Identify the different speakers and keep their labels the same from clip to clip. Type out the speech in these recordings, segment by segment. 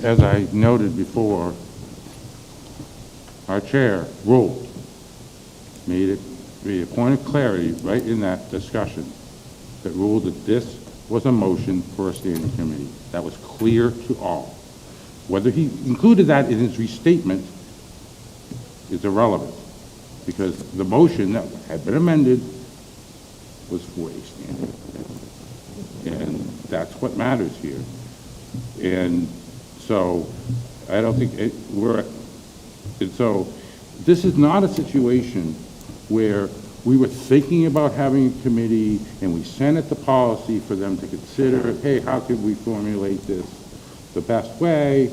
Speaker 1: As I noted before, our chair ruled, made a point of clarity right in that discussion that ruled that this was a motion for a standing committee. That was clear to all. Whether he included that in his restatement is irrelevant, because the motion that had been amended was for a standing committee. And that's what matters here. And so I don't think and so this is not a situation where we were thinking about having a committee and we sent it to policy for them to consider, hey, how could we formulate this the best way?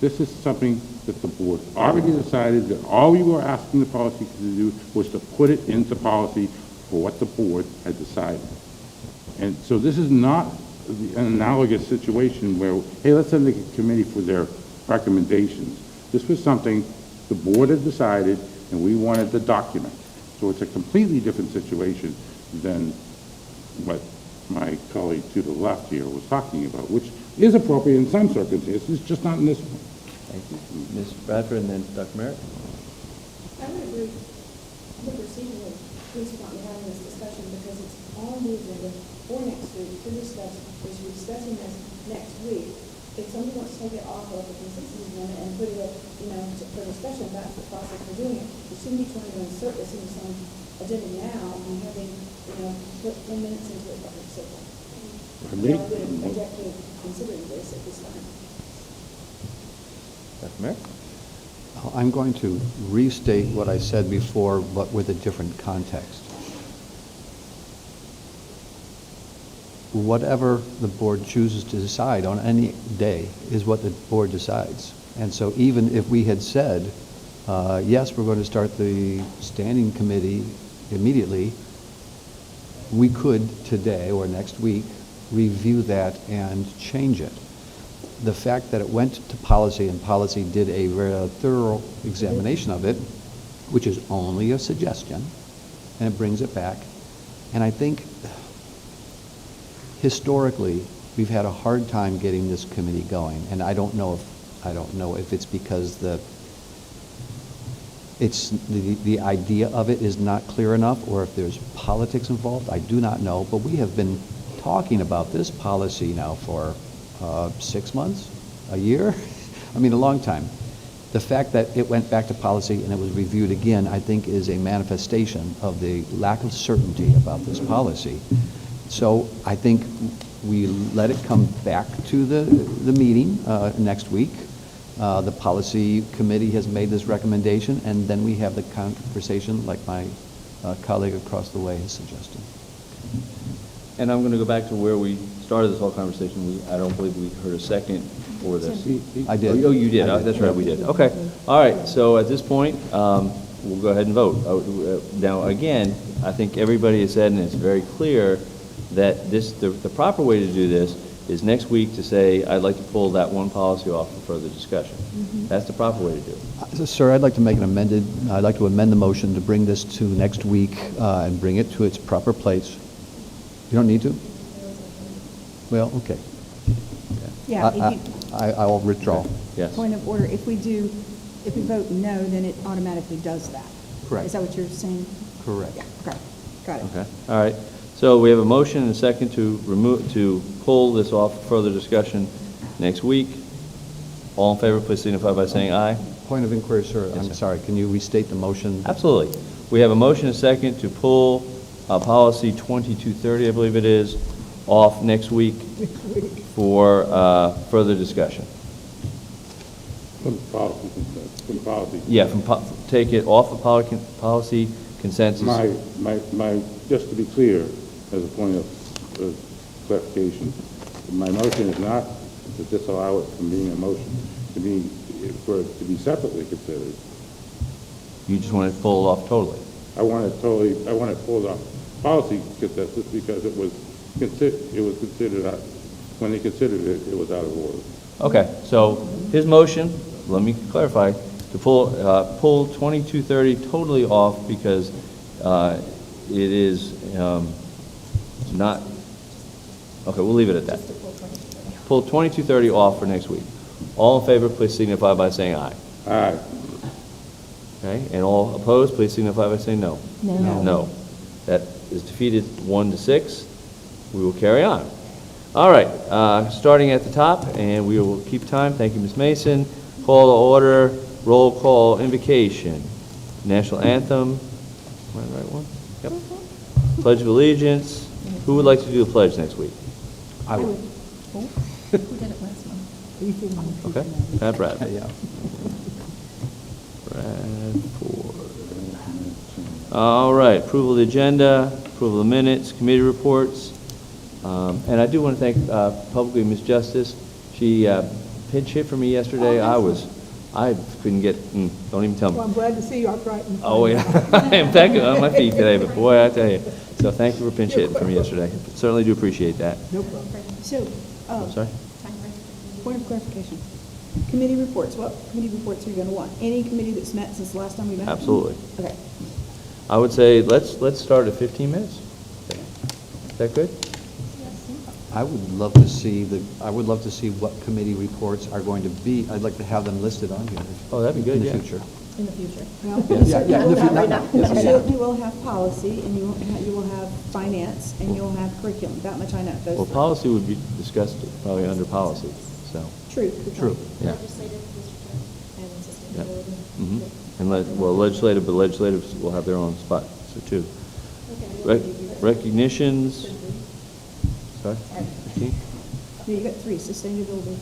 Speaker 1: This is something that the board already decided that all we were asking the policy to do was to put it into policy for what the board had decided. And so this is not an analogous situation where, hey, let's send the committee for their recommendations. This was something the board had decided and we wanted to document. So it's a completely different situation than what my colleague to the left here was talking about, which is appropriate in some circumstances, just not in this one.
Speaker 2: Thank you. Ms. Bradford and then Dr. Merritt.
Speaker 3: I would agree. I think procedurally, please want me having this discussion because it's on the agenda for next week to discuss. We should be discussing this next week. If somebody wants to take it off of the consensus agenda and put it up, for discussion, that's the process for doing it. We shouldn't be trying to insert this into some agenda now and having, put 10 minutes into it by itself. I would object to considering this at this time.
Speaker 2: Dr. Merritt.
Speaker 4: I'm going to restate what I said before, but with a different context. Whatever the board chooses to decide on any day is what the board decides. And so even if we had said, yes, we're going to start the standing committee immediately, we could today or next week review that and change it. The fact that it went to policy and policy did a very thorough examination of it, which is only a suggestion, and it brings it back. And I think historically, we've had a hard time getting this committee going, and I don't know if it's because the idea of it is not clear enough, or if there's politics involved. I do not know, but we have been talking about this policy now for 6 months, a year. I mean, a long time. The fact that it went back to policy and it was reviewed again, I think, is a manifestation of the lack of certainty about this policy. So I think we let it come back to the meeting next week. The policy committee has made this recommendation, and then we have the conversation like my colleague across the way has suggested.
Speaker 2: And I'm going to go back to where we started this whole conversation. I don't believe we heard a second for this.
Speaker 4: I did.
Speaker 2: Oh, you did. That's right, we did. Okay. All right. So at this point, we'll go ahead and vote. Now, again, I think everybody has said, and it's very clear, that the proper way to do this is next week to say, I'd like to pull that one policy off for further discussion. Mm-hmm. That's the proper way to do it.
Speaker 4: Sir, I'd like to I'd like to amend the motion to bring this to next week and bring it to its proper place. You don't need to? Well, okay.
Speaker 5: Yeah.
Speaker 4: I will withdraw.
Speaker 2: Yes.
Speaker 5: Point of order, if we vote no, then it automatically does that.
Speaker 4: Correct.
Speaker 5: Is that what you're saying?
Speaker 4: Correct.
Speaker 5: Yeah, okay, got it.
Speaker 2: Okay. All right. So we have a motion and a second to pull this off for further discussion next week. All in favor, please signify by saying aye.
Speaker 4: Point of inquiry, sir.
Speaker 2: Yes,
Speaker 4: I'm
Speaker 2: sir.
Speaker 4: sorry. Can you restate the motion?
Speaker 2: Absolutely. We have a motion and a second to pull policy 2230, I believe it is, off next week for further discussion.
Speaker 1: From policy.
Speaker 2: Yeah, take it off of policy consensus.
Speaker 1: Just to be clear, as a point of clarification, my motion is not to disallow it from being a motion, for it to be separately considered.
Speaker 2: You just want to pull it off totally.
Speaker 1: I want to pull off policy consensus because it was considered, when they considered it, it was out of order.
Speaker 2: Okay, so his motion, let me clarify, to pull 2230 totally off because it is not, okay, we'll leave it at that. Pull 2230 off for next week. All in favor, please signify by saying aye.
Speaker 1: Aye.
Speaker 2: Okay, and all opposed, please signify by saying no.
Speaker 5: No.
Speaker 2: No. That is defeated 1-6. We will carry on. All right, starting at the top, and we will keep time. Thank you, Ms. Mason. Call to order, roll call, invocation, national anthem. Am I the right one? Yep. Pledge of allegiance. Who would like to do the pledge next week?
Speaker 4: I would.
Speaker 5: Who did it last month?
Speaker 2: Okay, Pat Bradley.
Speaker 4: Yeah.
Speaker 2: Bradford. All right, approval of the agenda, approval of the minutes, committee reports. And I do want to thank publicly Ms. Justice. She pinch hit for me yesterday. I couldn't get, don't even tell me.
Speaker 6: Well, I'm glad to see you upright and.
Speaker 2: Oh, yeah. I am back on my feet today, but boy, I tell you. So thank you for pinch hitting for me yesterday. Certainly do appreciate that.
Speaker 6: No problem.
Speaker 5: So,
Speaker 2: I'm sorry?
Speaker 5: point of clarification. Committee reports, what committee reports are you going to want? Any committee that's met since the last time we met?
Speaker 2: Absolutely.
Speaker 5: Okay.
Speaker 2: I would say let's start at 15 minutes. Is that good?
Speaker 4: I would love to see what committee reports are going to be. I'd like to have them listed on here.
Speaker 2: Oh, that'd be good,
Speaker 4: In
Speaker 2: yeah.
Speaker 4: the future.
Speaker 5: In the future.
Speaker 6: Well,
Speaker 4: Yeah, in the future, not-
Speaker 5: You certainly will have policy, and you will have finance, and you'll have curriculum. That much I know. Those
Speaker 2: Well,
Speaker 5: three.
Speaker 2: policy would be discussed probably under policy, so,
Speaker 5: True. good
Speaker 4: True.
Speaker 5: point.
Speaker 2: yeah.
Speaker 3: Legislative district and
Speaker 2: Yep.
Speaker 3: sustainability.
Speaker 2: Mhm. And legislative, but legislatives will have their own spot, so too.
Speaker 3: Okay.
Speaker 2: Recognitions, sorry, 15?
Speaker 5: No, you got three, sustainability.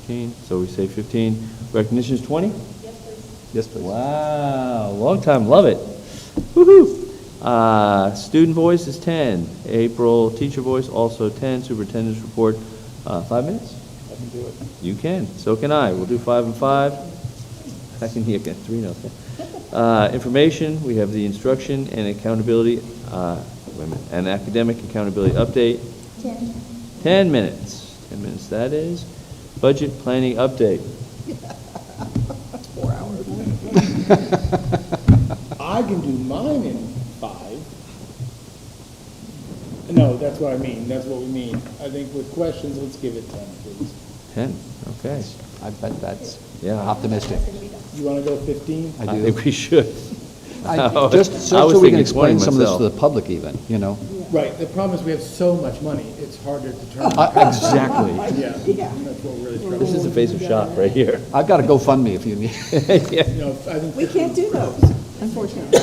Speaker 2: 15, so we say 15. Recognitions, 20?
Speaker 4: Yes, please.
Speaker 2: Wow, long time, love it. Woo-hoo. Student voice is 10. April, teacher voice, also 10. Superintendent's report, 5 minutes?
Speaker 7: I can do it.
Speaker 2: You can, so can I. We'll do 5 and 5. I can hear 3 notes. Information, we have the instruction and accountability, wait a minute, and academic accountability update. 10 minutes. 10 minutes, that is. Budget planning update.
Speaker 6: 4 hours.
Speaker 7: I can do mine in 5. No, that's what I mean, that's what we mean. I think with questions, let's give it 10, please.
Speaker 2: 10, okay.
Speaker 4: I bet that's
Speaker 2: Yeah.
Speaker 4: optimistic.
Speaker 7: You want to go 15?
Speaker 4: I
Speaker 2: I
Speaker 4: do.
Speaker 2: think we should.
Speaker 4: Just
Speaker 2: I was
Speaker 4: so we can
Speaker 2: thinking
Speaker 4: explain
Speaker 2: 20
Speaker 4: some of this to
Speaker 2: myself.
Speaker 4: the public even, you know?
Speaker 7: Right, the problem is we have so much money, it's hard to determine.
Speaker 2: Exactly.
Speaker 7: Yeah, that's what we're really struggling
Speaker 2: This is the face of shock right here.
Speaker 4: I've got a GoFundMe if you need.
Speaker 2: Yeah.
Speaker 7: You know, I think.
Speaker 5: We can't do
Speaker 7: 15
Speaker 5: those, unfortunately.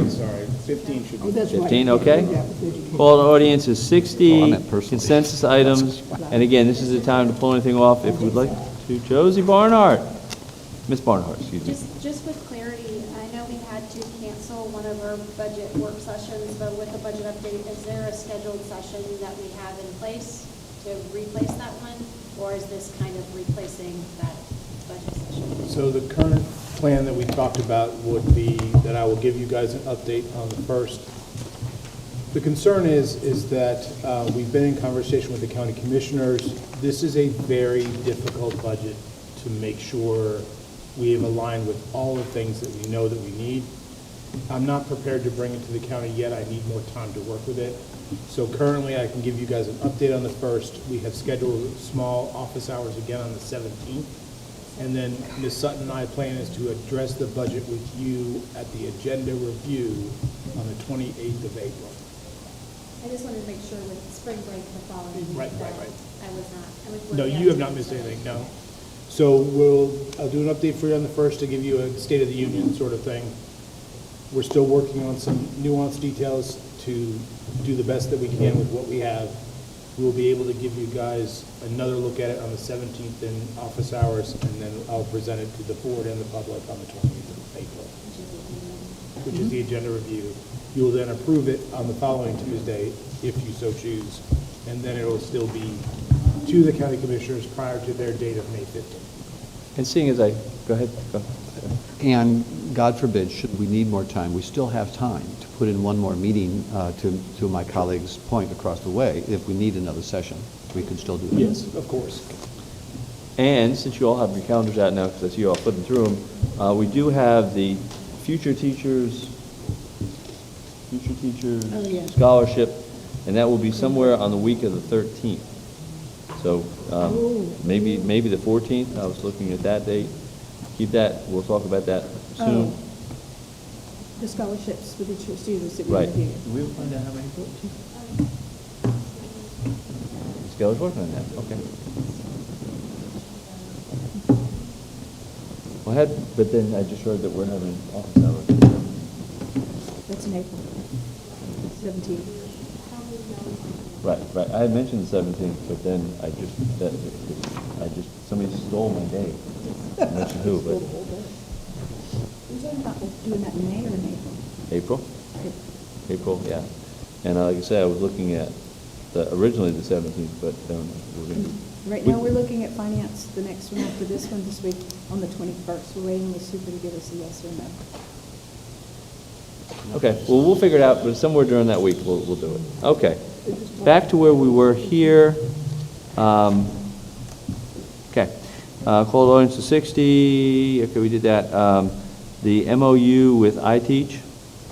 Speaker 7: Sorry, 15 should be.
Speaker 6: Oh, that's right.
Speaker 2: 15, okay?
Speaker 6: Yeah, with education.
Speaker 2: Call to audience is 60.
Speaker 4: Oh, I meant personally.
Speaker 2: Consensus items. And again, this is the time to pull anything off if we'd like to. Josie Barnhart. Miss Barnhart, excuse me.
Speaker 8: Just with clarity, I know we had to cancel one of our budget work sessions, but with the budget update, is there a scheduled session that we have in place to replace that one? Or is this kind of replacing that budget session?
Speaker 7: So the current plan that we talked about would be that I will give you guys an update on the first. The concern is that we've been in conversation with the county commissioners. This is a very difficult budget to make sure we have aligned with all the things that we know that we need. I'm not prepared to bring it to the county yet. I need more time to work with it. So currently, I can give you guys an update on the first. We have scheduled small office hours again on the 17th. And then Ms. Sutton and I plan is to address the budget with you at the agenda review on the 28th of April.
Speaker 3: I just wanted to make sure with spring break the following week
Speaker 7: Right.
Speaker 3: that I was not.
Speaker 7: No, you have not missed anything, no. So I'll do an update for you on the first to give you a State of the Union sort of thing. We're still working on some nuanced details to do the best that we can with what we have. We'll be able to give you guys another look at it on the 17th in office hours, and then I'll present it to the board and the public on the 28th of April, which is the agenda review. You will then approve it on the following Tuesday, if you so choose, and then it will still be to the county commissioners prior to their date of May 15th.
Speaker 2: And seeing as go ahead.
Speaker 4: And God forbid, should we need more time, we still have time to put in one more meeting, to my colleague's point across the way. If we need another session, we can still do that.
Speaker 7: Yes, of course.
Speaker 2: And since you all have your calendars out now, because I see you all flipping through them, we do have the future teachers
Speaker 6: Oh, yeah.
Speaker 2: scholarship, and that will be somewhere on the week of the 13th. So, maybe the 14th, I was looking at that date. Keep that, we'll talk about that soon.
Speaker 5: Oh. The scholarships for the students that we
Speaker 2: Right.
Speaker 5: reviewed.
Speaker 2: We'll find out how many. Scale's working on that, okay. Well, but then I just heard that we're having office hours.
Speaker 5: That's in April, 17th.
Speaker 2: Right, I had mentioned the 17th, but then somebody stole my day. I mentioned who, but
Speaker 5: We're talking about doing that in May or in April?
Speaker 2: April, yeah. And like I said, I was looking at originally the 17th, but then we're going to.
Speaker 5: Right now, we're looking at finance, the next one after this one this week, on the 21st. We're waiting on the super to give us a yes or no.
Speaker 2: Okay, well, we'll figure it out, but somewhere during that week, we'll do it. Okay. Back to where we were here. Okay. Called audience to 60. Okay, we did that. The MOU with iTeach.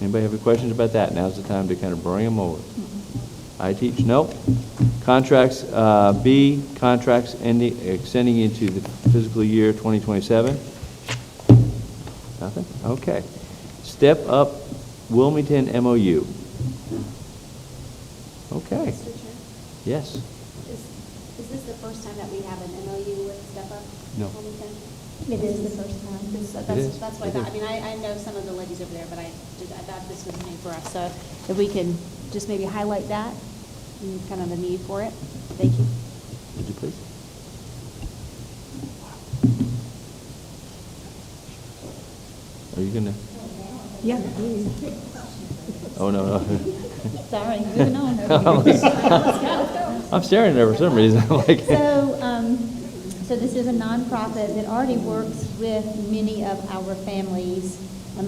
Speaker 2: Anybody have any questions about that? Now's the time to kind of bring them over. iTeach, no. Contracts, B, contracts extending into the fiscal year 2027. Nothing? Okay. Step Up Wilmington MOU. Okay.
Speaker 8: Mr. Chair,
Speaker 2: Yes.
Speaker 8: is this the first time that we have an MOU with Step Up?
Speaker 4: No.
Speaker 8: Wilmington?
Speaker 9: It is the first time.
Speaker 2: is.
Speaker 8: That's what I
Speaker 2: It
Speaker 8: thought.
Speaker 2: is.
Speaker 8: I mean, I know some of the ladies over there, but I thought this was new for us. So if we can just maybe highlight that and kind of the need for it. Thank you.
Speaker 2: Would you please? Are you gonna?
Speaker 5: Yeah.
Speaker 2: Oh, no.
Speaker 9: Sorry, moving on.
Speaker 2: I'm staring at her for some reason. Like,
Speaker 9: So this is a nonprofit that already works with many of our families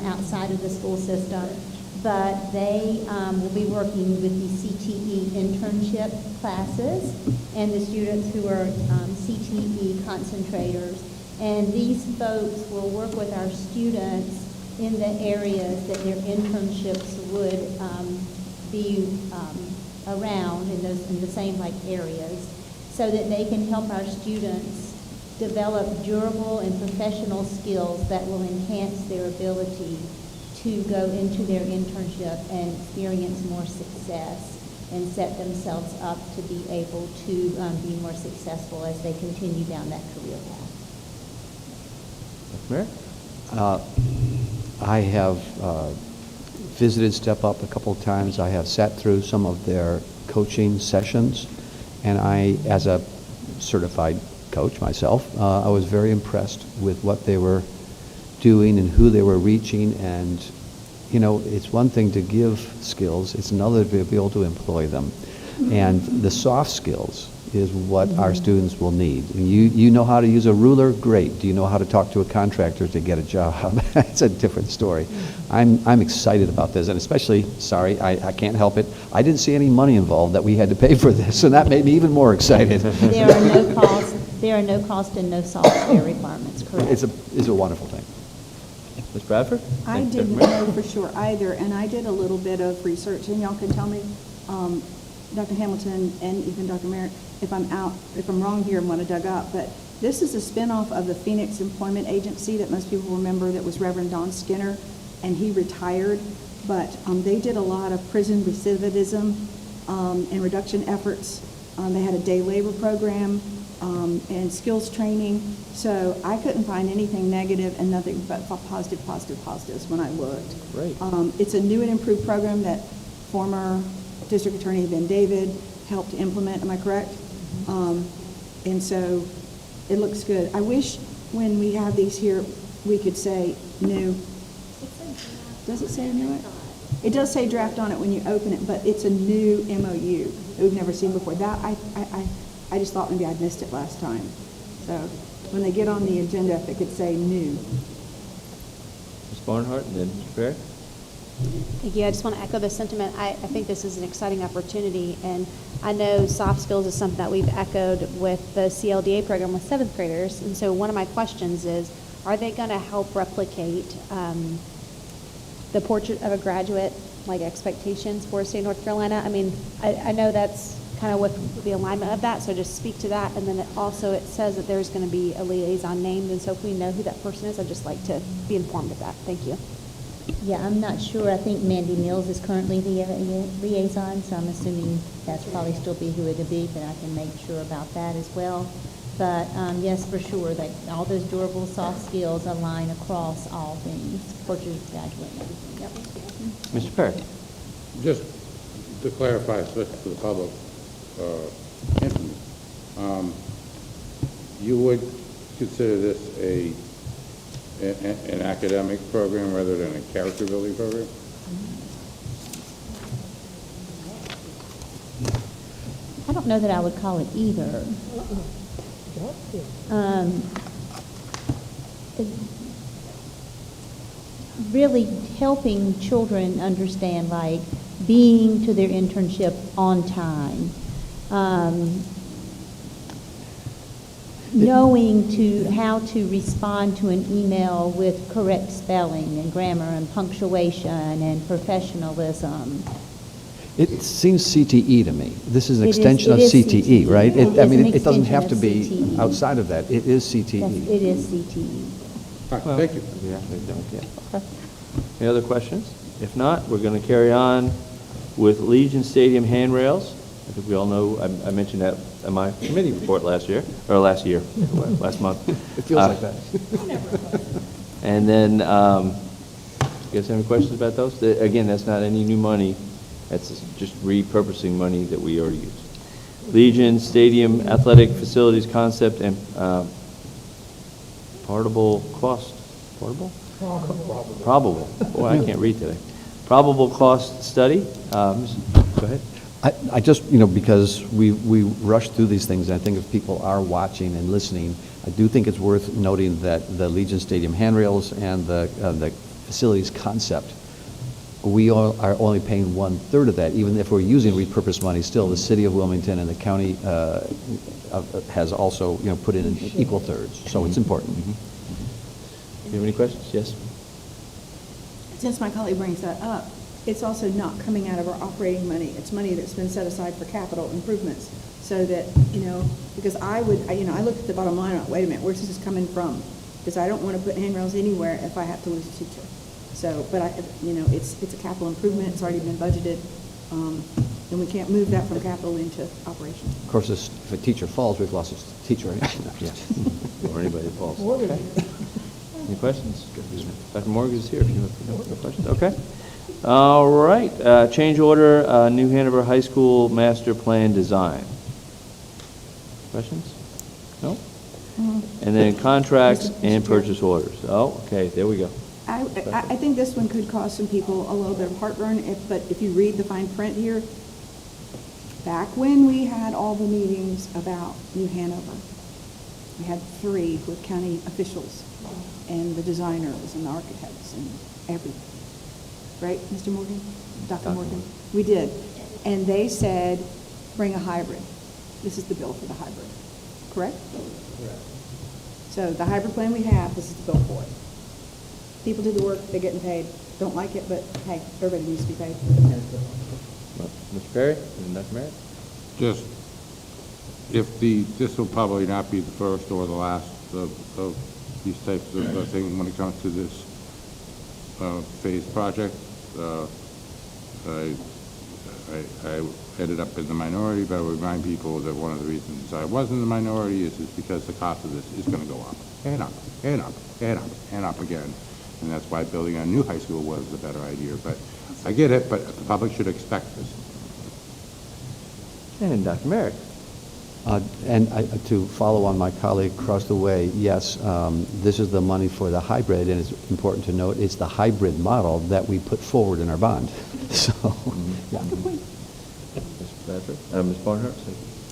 Speaker 9: outside of the school system, but they will be working with the CTE internship classes and the students who are CTE concentrators. And these folks will work with our students in the areas that their internships would be around in the same like areas, so that they can help our students develop durable and professional skills that will enhance their ability to go into their internship and experience more success and set themselves up to be able to be more successful as they continue down that career path.
Speaker 2: Mary?
Speaker 4: I have visited Step Up a couple of times. I have sat through some of their coaching sessions, and I, as a certified coach myself, I was very impressed with what they were doing and who they were reaching. And, you know, it's one thing to give skills, it's another to be able to employ them. And the soft skills is what our students will need. You know how to use a ruler? Great. Do you know how to talk to a contractor to get a job? It's a different story. I'm excited about this, and especially, sorry, I can't help it, I didn't see any money involved that we had to pay for this, and that made me even more excited.
Speaker 9: There are no cost and no software requirements, correct?
Speaker 4: It's a wonderful thing.
Speaker 2: Ms. Bradford?
Speaker 5: I didn't know for sure either, and I did a little bit of research, and y'all can tell me, Dr. Hamilton and even Dr. Merritt, if I'm wrong here and want to dug up, but this is a spinoff of the Phoenix Employment Agency that most people remember, that was Reverend Don Skinner, and he retired, but they did a lot of prison recidivism and reduction efforts. They had a day labor program and skills training, so I couldn't find anything negative and nothing but positives when I looked.
Speaker 2: Great.
Speaker 5: It's a new and improved program that former District Attorney Ben David helped implement, am I correct? And so it looks good. I wish when we have these here, we could say new. Does it say new? It does say draft on it when you open it, but it's a new MOU that we've never seen before. That I just thought maybe I'd missed it last time. So when they get on the agenda, if it could say new.
Speaker 2: Ms. Barnhart and then Mr. Perry?
Speaker 8: Thank you. I just want to echo the sentiment. I think this is an exciting opportunity, and I know soft skills is something that we've echoed with the CLDA program with 7th graders, and so one of my questions is, are they going to help replicate the portrait of a graduate, like expectations for the state of North Carolina? I mean, I know that's
Speaker 10: kind of with the alignment of that, so just speak to that. And then it says that there's going to be a liaison named, and so if we know who that person is, I'd just like to be informed of that. Thank you.
Speaker 9: Yeah, I'm not sure. I think Mandy Mills is currently the liaison, so I'm assuming that's probably still be who it would be, but I can make sure about that as well. But yes, for sure, that all those durable soft skills align across all things, portraits, graduate, and everything. Yep.
Speaker 2: Mr. Perry?
Speaker 1: Just to clarify, especially for the public, interest, you would consider this an academic program rather than a character building program?
Speaker 9: I don't know that I would call it either. Really helping children understand, like, being to their internship on time, knowing how to respond to an email with correct spelling and grammar and punctuation and professionalism.
Speaker 4: It seems CTE to me. This is an
Speaker 9: It is-
Speaker 4: extension of
Speaker 9: it is
Speaker 4: CTE,
Speaker 9: CTE.
Speaker 4: right?
Speaker 9: Yeah,
Speaker 4: I
Speaker 9: it is
Speaker 4: mean,
Speaker 9: an
Speaker 4: it doesn't
Speaker 9: extension
Speaker 4: have to
Speaker 9: of
Speaker 4: be
Speaker 9: CTE.
Speaker 4: outside of that. It is CTE.
Speaker 9: It is CTE.
Speaker 1: All right, thank you.
Speaker 2: Yeah, they don't, yeah. Okay. Any other questions? If not, we're going to carry on with Legion Stadium handrails. I think we all know, I mentioned that in my committee report last month.
Speaker 4: It feels like that.
Speaker 2: And then, you guys have any questions about those? Again, that's not any new money. That's just repurposing money that we already used. Legion Stadium Athletic Facilities Concept and Probable cost. Probable. Boy, I can't read today. Probable cost study. Go ahead.
Speaker 4: I just, because we rush through these things, and I think if people are watching and listening, I do think it's worth noting that the Legion Stadium handrails and the facilities concept, we are only paying 1/3 of that, even if we're using repurposed money. Still, the city of Wilmington and the county has also, put in equal thirds, so it's important.
Speaker 2: Do you have any questions? Yes?
Speaker 5: Since my colleague brings that up, it's also not coming out of our operating money. It's money that's been set aside for capital improvements. So that, because I look at the bottom line, wait a minute, where's this coming from? Because I don't want to put handrails anywhere if I have to lose a teacher. So, but it's a capital improvement, it's already been budgeted, and we can't move that from capital into operation.
Speaker 4: Of course, if a teacher falls, we've lost a teacher.
Speaker 2: Yeah. Or anybody that falls. Okay. Any questions? Dr. Morgan is here if you have no questions. Okay. All right. Change order, New Hanover High School Master Plan Design. Questions? No? And then contracts and purchase orders. Oh, okay, there we go.
Speaker 5: I think this one could cause some people a little bit of heartburn, but if you read the fine print here, back when we had all the meetings about New Hanover, we had 3 with county officials and the designers and the architects and everything. Right, Mr. Morgan? Dr. Morgan? We did. And they said, bring a hybrid. This is the bill for the hybrid, correct? Correct. So the hybrid plan we have, this is the bill for it. People do the work, they're getting paid. Don't like it, but hey, everybody needs to be paid.
Speaker 2: Mr. Perry and Dr. Merritt?
Speaker 1: Just, this will probably not be the first or the last of these types of things when it comes to this phase project. I ended up in the minority, but I would remind people that one of the reasons I was in the minority is because the cost of this is going to go up and up and up and up and up again. And that's why building a new high school was a better idea. But I get it, but the public should expect this.
Speaker 2: And Dr. Merritt?
Speaker 4: To follow on my colleague across the way, yes, this is the money for the hybrid, and it's important to note it's the hybrid model that we put forward in our bond. So, yeah.
Speaker 2: Mr. Bradford? Ms. Barnhart?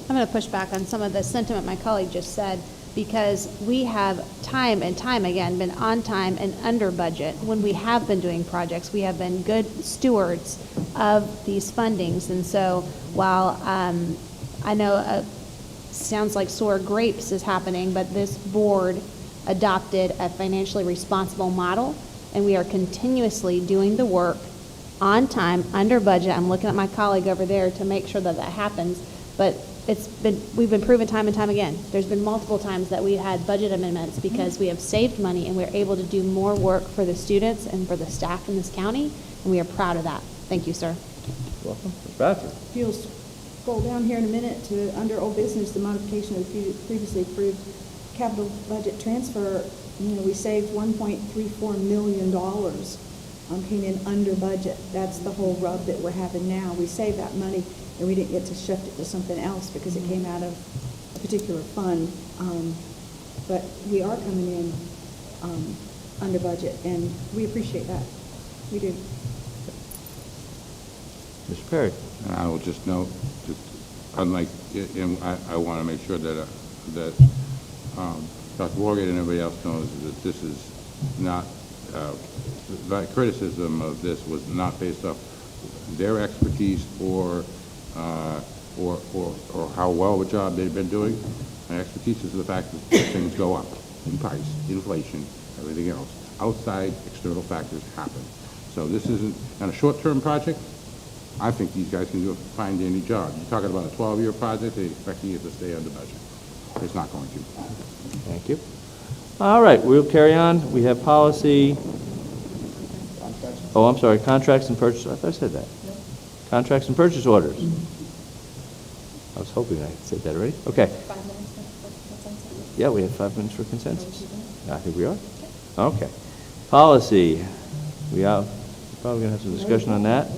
Speaker 10: I'm going to push back on some of the sentiment my colleague just said, because we have time and time again been on time and under budget. When we have been doing projects, we have been good stewards of these fundings. And so while I know sounds like sour grapes is happening, but this board adopted a financially responsible model, and we are continuously doing the work on time, under budget. I'm looking at my colleague over there to make sure that that happens. But we've been proven time and time again. There's been multiple times that we had budget amendments because we have saved money and we're able to do more work for the students and for the staff in this county, and we are proud of that. Thank you, sir.
Speaker 2: Welcome. Ms. Bradford.
Speaker 5: If you'll scroll down here in a minute to, under old business, the modification of the previously approved capital budget transfer, we saved $1.34 million, came in under budget. That's the whole rub that we're having now. We saved that money, and we didn't get to shift it to something else because it came out of a particular fund. But we are coming in under budget, and we appreciate that. We do.
Speaker 2: Mr. Perry.
Speaker 1: And I will just note, unlike, and I want to make sure that Dr. Morgan and everybody else knows that this is not, that criticism of this was not based off their expertise or how well a job they've been doing. My expertise is the fact that things go up in price, inflation, everything else. Outside external factors happen. So this isn't, on a short-term project, I think these guys can find any job. You're talking about a 12-year project, they're expecting it to stay under budget. It's not going to.
Speaker 2: Thank you. All right, we'll carry on. We have policy. Oh, I'm sorry, contracts and purchase. I thought I said that. Contracts and purchase orders. I was hoping I said that already. Okay.
Speaker 3: 5 minutes for consensus.
Speaker 2: Yeah, we have 5 minutes for consensus. I think we are. Okay. Policy. We are probably going to have some discussion on that.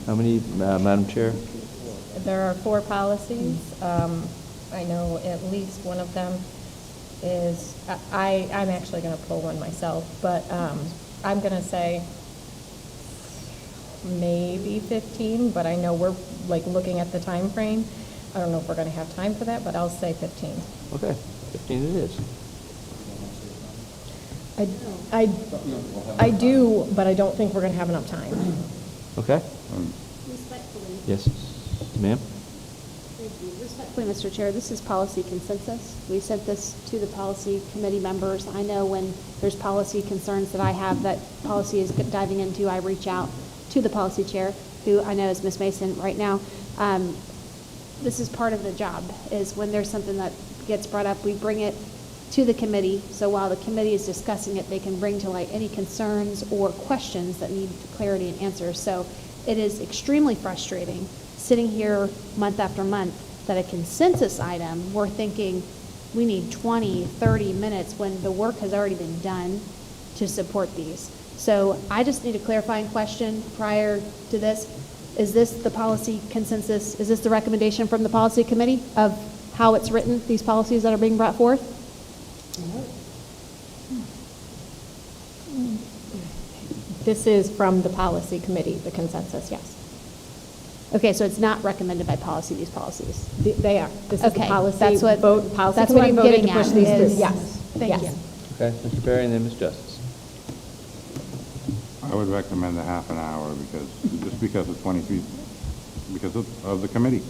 Speaker 2: How many, Madam Chair?
Speaker 11: There are 4 policies. I know at least one of them is, I'm actually going to pull one myself, but I'm going to say maybe 15, but I know we're like looking at the time frame. I don't know if we're going to have time for that, but I'll say 15.
Speaker 2: Okay, 15 it is.
Speaker 11: I do, but I don't think we're going to have enough time.
Speaker 2: Okay.
Speaker 10: Respectfully.
Speaker 2: Yes, ma'am?
Speaker 10: Thank you. Respectfully, Mr. Chair, this is policy consensus. We sent this to the policy committee members. I know when there's policy concerns that I have that policy is diving into, I reach out to the policy chair, who I know is Ms. Mason right now. This is part of the job, is when there's something that gets brought up, we bring it to the committee. So while the committee is discussing it, they can bring to light any concerns or questions that need clarity and answers. So it is extremely frustrating sitting here month after month that a consensus item, we're thinking we need 20, 30 minutes when the work has already been done to support these. So I just need a clarifying question prior to this. Is this the policy consensus? Is this the recommendation from the policy committee of how it's written, these policies that are being brought forth?
Speaker 11: This is from the policy committee, the consensus, yes.
Speaker 10: Okay, so it's not recommended by policy, these policies?
Speaker 11: They are. This is the
Speaker 10: Okay,
Speaker 11: policy
Speaker 10: that's what-
Speaker 11: vote. Policy
Speaker 10: that's what
Speaker 11: committee
Speaker 10: I'm
Speaker 11: voted to
Speaker 10: getting
Speaker 11: push
Speaker 10: at
Speaker 11: these through.
Speaker 10: is-
Speaker 11: Yes.
Speaker 10: Thank
Speaker 11: Yes.
Speaker 10: you.
Speaker 2: Okay, Mr. Perry and then Ms. Justice.
Speaker 1: I would recommend a half an hour because of 23, because of the committee.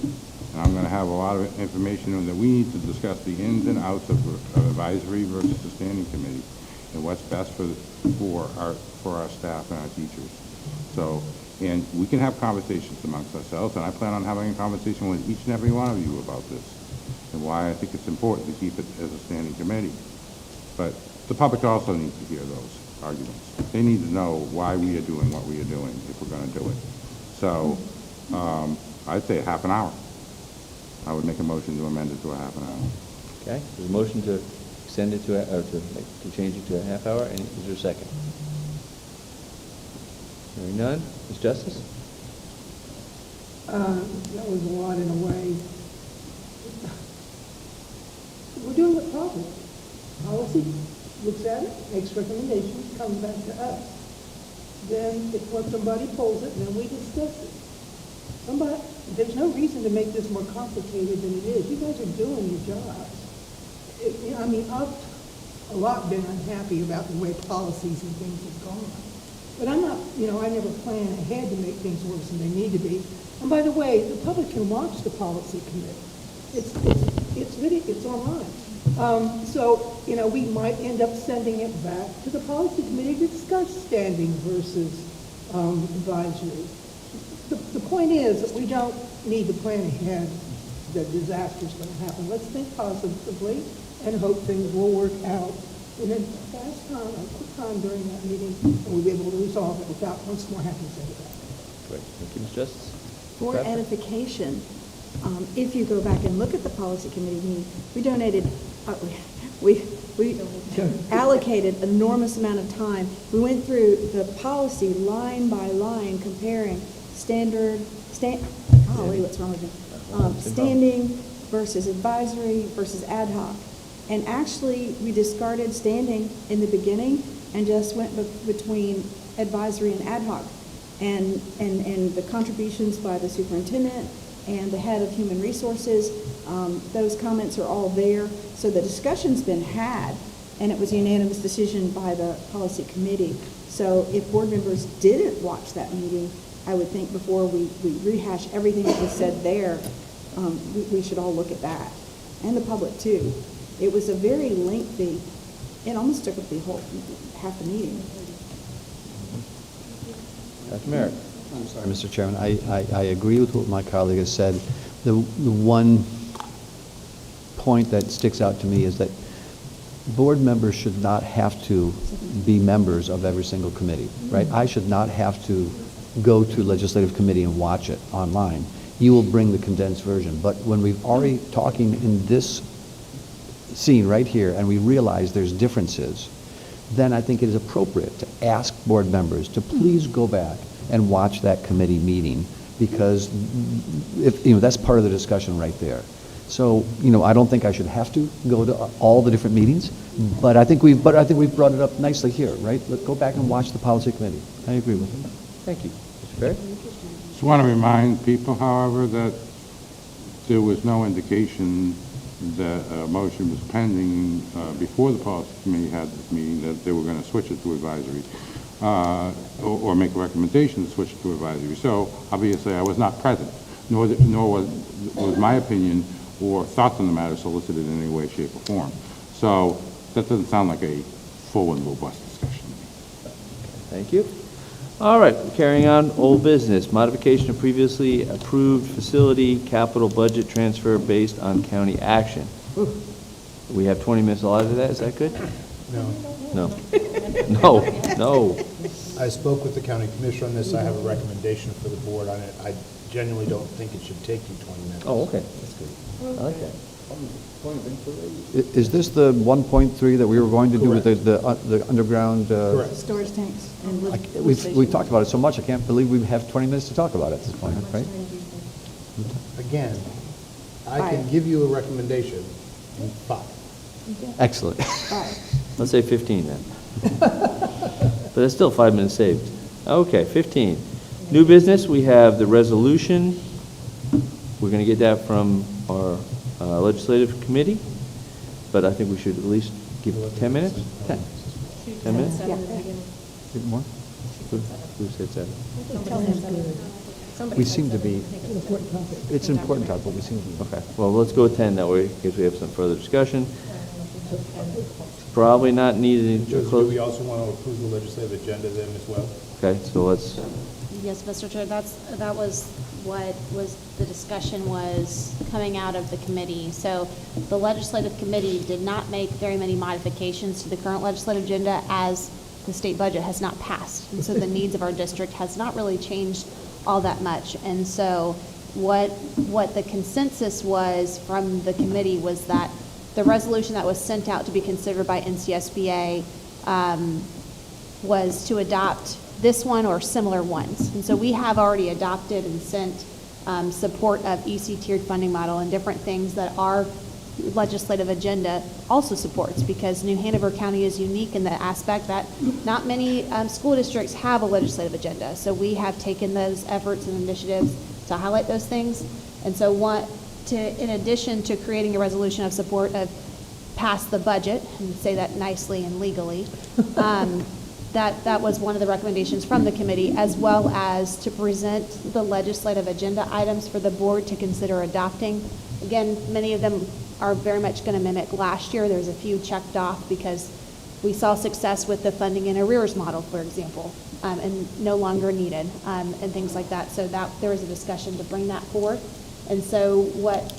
Speaker 1: And I'm going to have a lot of information that we need to discuss the ins and outs of advisory versus the standing committee and what's best for our staff and our teachers. So, and we can have conversations amongst ourselves, and I plan on having a conversation with each and every one of you about this and why I think it's important to keep it as a standing committee. But the public also needs to hear those arguments. They need to know why we are doing what we are doing if we're going to do it. So I'd say a half an hour. I would make a motion to amend it to a half an hour.
Speaker 2: Okay, there's a motion to extend it to change it to a half hour, and is there a second? Hearing none, Ms. Justice?
Speaker 6: That was a lot in a way. We're doing it properly. Policy looks at it, makes recommendations, comes back to us. Then if when somebody pulls it, then we discuss it. There's no reason to make this more complicated than it is. You guys are doing your jobs. I've a lot been unhappy about the way policies and things have gone. But I'm not, I never plan ahead to make things worse than they need to be. And by the way, the public can watch the policy committee. It's online. So we might end up sending it back to the policy committee to discuss standing versus advisory. The point is that we don't need to plan ahead that disaster's going to happen. Let's think positively and hope things will work out in a fast time, a quick time during that meeting, and we'll be able to resolve it without once more having to say that.
Speaker 2: Great, thank you, Ms. Justice.
Speaker 5: For
Speaker 2: Bradford?
Speaker 5: edification, if you go back and look at the policy committee meeting, we donated, we allocated an enormous amount of time. We went through the policy line by line, comparing golly, what's wrong with me? Standing versus advisory versus ad hoc. And actually, we discarded standing in the beginning and just went between advisory and ad hoc. And the contributions by the superintendent and the head of human resources, those comments are all there. So the discussion's been had, and it was a unanimous decision by the policy committee. So if board members didn't watch that meeting, I would think before we rehash everything that was said there, we should all look at that, and the public too. It was a very lengthy, it almost took up the whole, half the meeting.
Speaker 2: Dr. Merritt?
Speaker 4: I'm sorry, Mr. Chairman. I agree with what my colleague has said. The one point that sticks out to me is that board members should not have to be members of every single committee, right? I should not have to go to legislative committee and watch it online. You will bring the condensed version. But when we've already talking in this scene right here and we realize there's differences, then I think it is appropriate to ask board members to please go back and watch that committee meeting, because if, that's part of the discussion right there. So, I don't think I should have to go to all the different meetings, but I think we've brought it up nicely here, right? Let's go back and watch the policy committee. I agree with you.
Speaker 2: Thank you. Mr. Perry?
Speaker 1: Just want to remind people, however, that there was no indication that a motion was pending before the policy committee had this meeting that they were going to switch it to advisory or make a recommendation to switch it to advisory. So obviously I was not present, nor was my opinion or thoughts on the matter solicited in any way, shape, or form. So that doesn't sound like a full and robust discussion to me.
Speaker 2: Thank you. All right, carrying on, old business, modification of previously approved facility capital budget transfer based on county action. We have 20 minutes allotted to that, is that good?
Speaker 7: No.
Speaker 2: No. No.
Speaker 7: I spoke with the county commissioner on this. I have a recommendation for the board on it. I genuinely don't think it should take you 20 minutes.
Speaker 2: Oh, okay, that's good. I like that.
Speaker 4: Is this the 1.3 that we were going to do with the underground?
Speaker 7: Correct.
Speaker 5: Storage tanks and lift
Speaker 4: We've
Speaker 5: stations.
Speaker 4: talked about it so much, I can't believe we have 20 minutes to talk about it at this point, right?
Speaker 7: Again, I can give you a recommendation in 5.
Speaker 4: Excellent.
Speaker 2: Let's say 15 then. But that's still 5 minutes saved. Okay, 15. New business, we have the resolution. We're going to get that from our legislative committee, but I think we should at least give 10 minutes? 10. 10 minutes? Bit more? Who said 7?
Speaker 4: We seem to be, it's an important topic, but we seem to be.
Speaker 2: Okay, well, let's go with 10 that way, in case we have some further discussion. Probably not needed to
Speaker 7: Joseph, do
Speaker 2: close.
Speaker 7: we also want to approve the legislative agenda then as well?
Speaker 2: Okay, so let's,
Speaker 8: Yes, Mr. Chair, that was what was, the discussion was coming out of the committee. So the legislative committee did not make very many modifications to the current legislative agenda as the state budget has not passed. And so the needs of our district has not really changed all that much. And so what the consensus was from the committee was that the resolution that was sent out to be considered by NCSBA was to adopt this one or similar ones. And so we have already adopted and sent support of EC tiered funding model and different things that our legislative agenda also supports, because New Hanover County is unique in the aspect that not many school districts have a legislative agenda. So we have taken those efforts and initiatives to highlight those things. And so in addition to creating a resolution of support of pass the budget, and say that nicely and legally, that was one of the recommendations from the committee, as well as to present the legislative agenda items for the board to consider adopting. Again, many of them are very much going to mimic last year. There's a few checked off because we saw success with the funding in arrears model, for example.
Speaker 10: and no longer needed, and things like that. So that, there was a discussion to bring that forth. And so what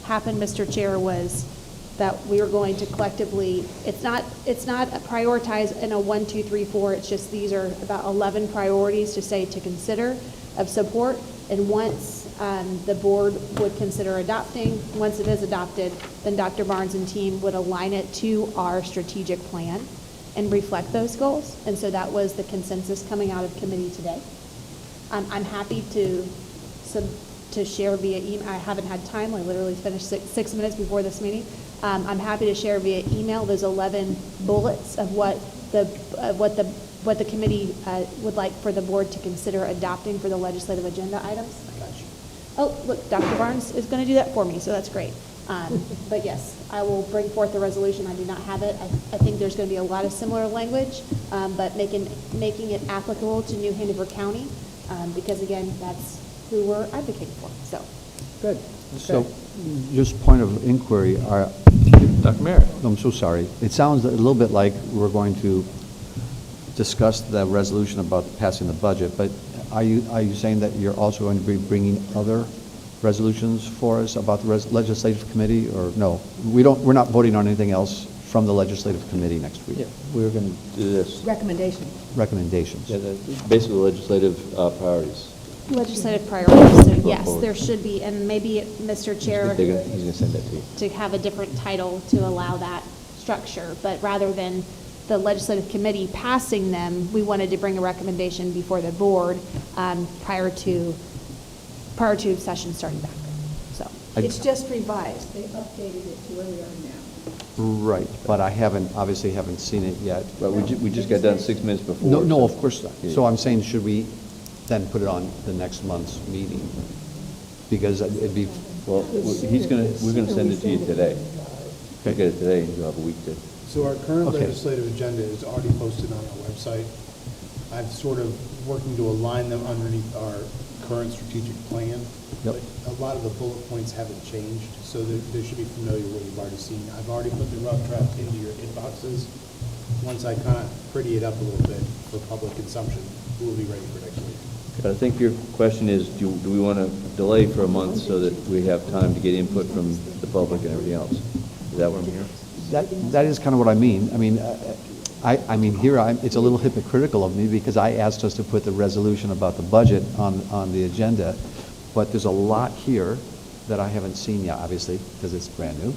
Speaker 10: happened, Mr. Chair, was that we were going to collectively, it's not prioritized in a 1, 2, 3, 4, it's just these are about 11 priorities to say to consider of support. And once the board would consider adopting, once it is adopted, then Dr. Barnes and team would align it to our strategic plan and reflect those goals. And so that was the consensus coming out of committee today. I'm happy to share via email. I haven't had time. I literally finished six minutes before this meeting. I'm happy to share via email those 11 bullets of what the committee would like for the board to consider adopting for the legislative agenda items. Oh, look, Dr. Barnes is going to do that for me, so that's great. But yes, I will bring forth the resolution. I do not have it. I think there's going to be a lot of similar language, but making it applicable to New Hanover County, because again, that's who we're advocating for. So,
Speaker 2: Good.
Speaker 4: So, just point of inquiry,
Speaker 2: Dr. Merritt.
Speaker 4: I'm so sorry. It sounds a little bit like we're going to discuss the resolution about passing the budget, but are you saying that you're also going to be bringing other resolutions for us about the legislative committee, or no? We're not voting on anything else from the legislative committee next week?
Speaker 2: Yeah, we're going to do this.
Speaker 5: Recommendation.
Speaker 4: Recommendations.
Speaker 2: Yeah, basically legislative priorities.
Speaker 10: legislative priorities. So
Speaker 2: Go
Speaker 10: yes,
Speaker 2: forward.
Speaker 10: there should be, and maybe, Mr. Chair,
Speaker 2: He's going to send that to you.
Speaker 10: to have a different title to allow that structure, but rather than the legislative committee passing them, we wanted to bring a recommendation before the board prior to session starting back. So
Speaker 5: It's just revised. They updated it to where we are now.
Speaker 4: Right, but I obviously haven't seen it yet.
Speaker 2: But we just got done 6 minutes before.
Speaker 4: No,
Speaker 2: so-
Speaker 4: of course not. So I'm saying, should we then put it on the next month's meeting? Because it'd be,
Speaker 2: Well, we're going to send it to you today. You get it today, and you'll have a week to.
Speaker 7: So our current
Speaker 4: Okay.
Speaker 7: legislative agenda is already posted on our website. I'm sort of working to align them underneath our current strategic plan.
Speaker 4: Yep.
Speaker 7: But a lot of the bullet points haven't changed, so they should be familiar with what you've already seen. I've already put the rough draft into your inboxes. Once I kind of pretty it up a little bit for public consumption, we'll be ready for next week.
Speaker 2: But I think your question is, do we want to delay for a month so that we have time to get input from the public and everything else? Is that what I'm hearing?
Speaker 4: that is kind of what I mean. I mean, it's a little hypocritical of me because I asked us to put the resolution about the budget on the agenda, but there's a lot here that I haven't seen yet, obviously, because it's brand new.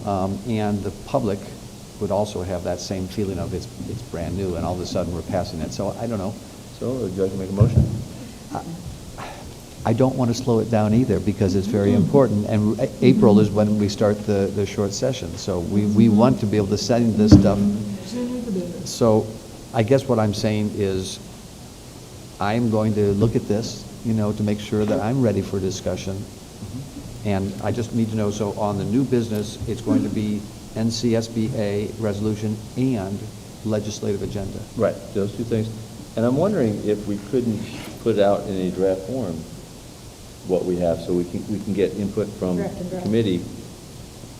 Speaker 4: And the public would also have that same feeling of it's brand new, and all of a sudden we're passing it. So I don't know.
Speaker 2: So, would you like to make a motion?
Speaker 4: I don't want to slow it down either because it's very important. And April is when we start the short session. So we want to be able to send this stuff. So I guess what I'm saying is I'm going to look at this, to make sure that I'm ready for discussion. And I just need to know, so on the new business, it's going to be NCSBA resolution and legislative agenda.
Speaker 2: Right, those two things. And I'm wondering if we couldn't put out in a draft form what we have, so we can get input from
Speaker 5: Draft and draft.
Speaker 2: committee,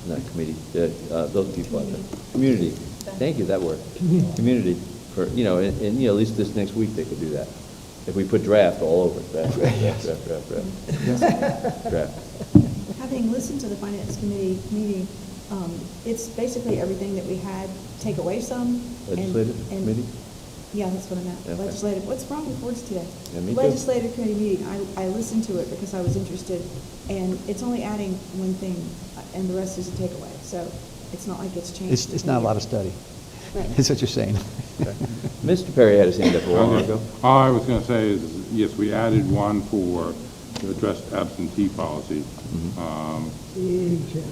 Speaker 2: not committee, those people out there, community. Thank you, that word. Community, for, and at least this next week they could do that. If we put draft all over it, draft.
Speaker 5: Having listened to the Finance Committee meeting, it's basically everything that we had, take away some.
Speaker 2: Legislative committee?
Speaker 5: Yeah, that's what I meant.
Speaker 2: Okay.
Speaker 5: Legislative, what's wrong with words today?
Speaker 2: Yeah, me too.
Speaker 5: Legislative committee meeting, I listened to it because I was interested, and it's only adding one thing, and the rest is a takeaway, so it's not like it's changed.
Speaker 4: It's not a lot of study.
Speaker 10: Right.
Speaker 4: Is what you're saying.
Speaker 2: Mr. Perry had his hand up a while ago.
Speaker 1: All I was going to say is, yes, we added one for the address absentee policy.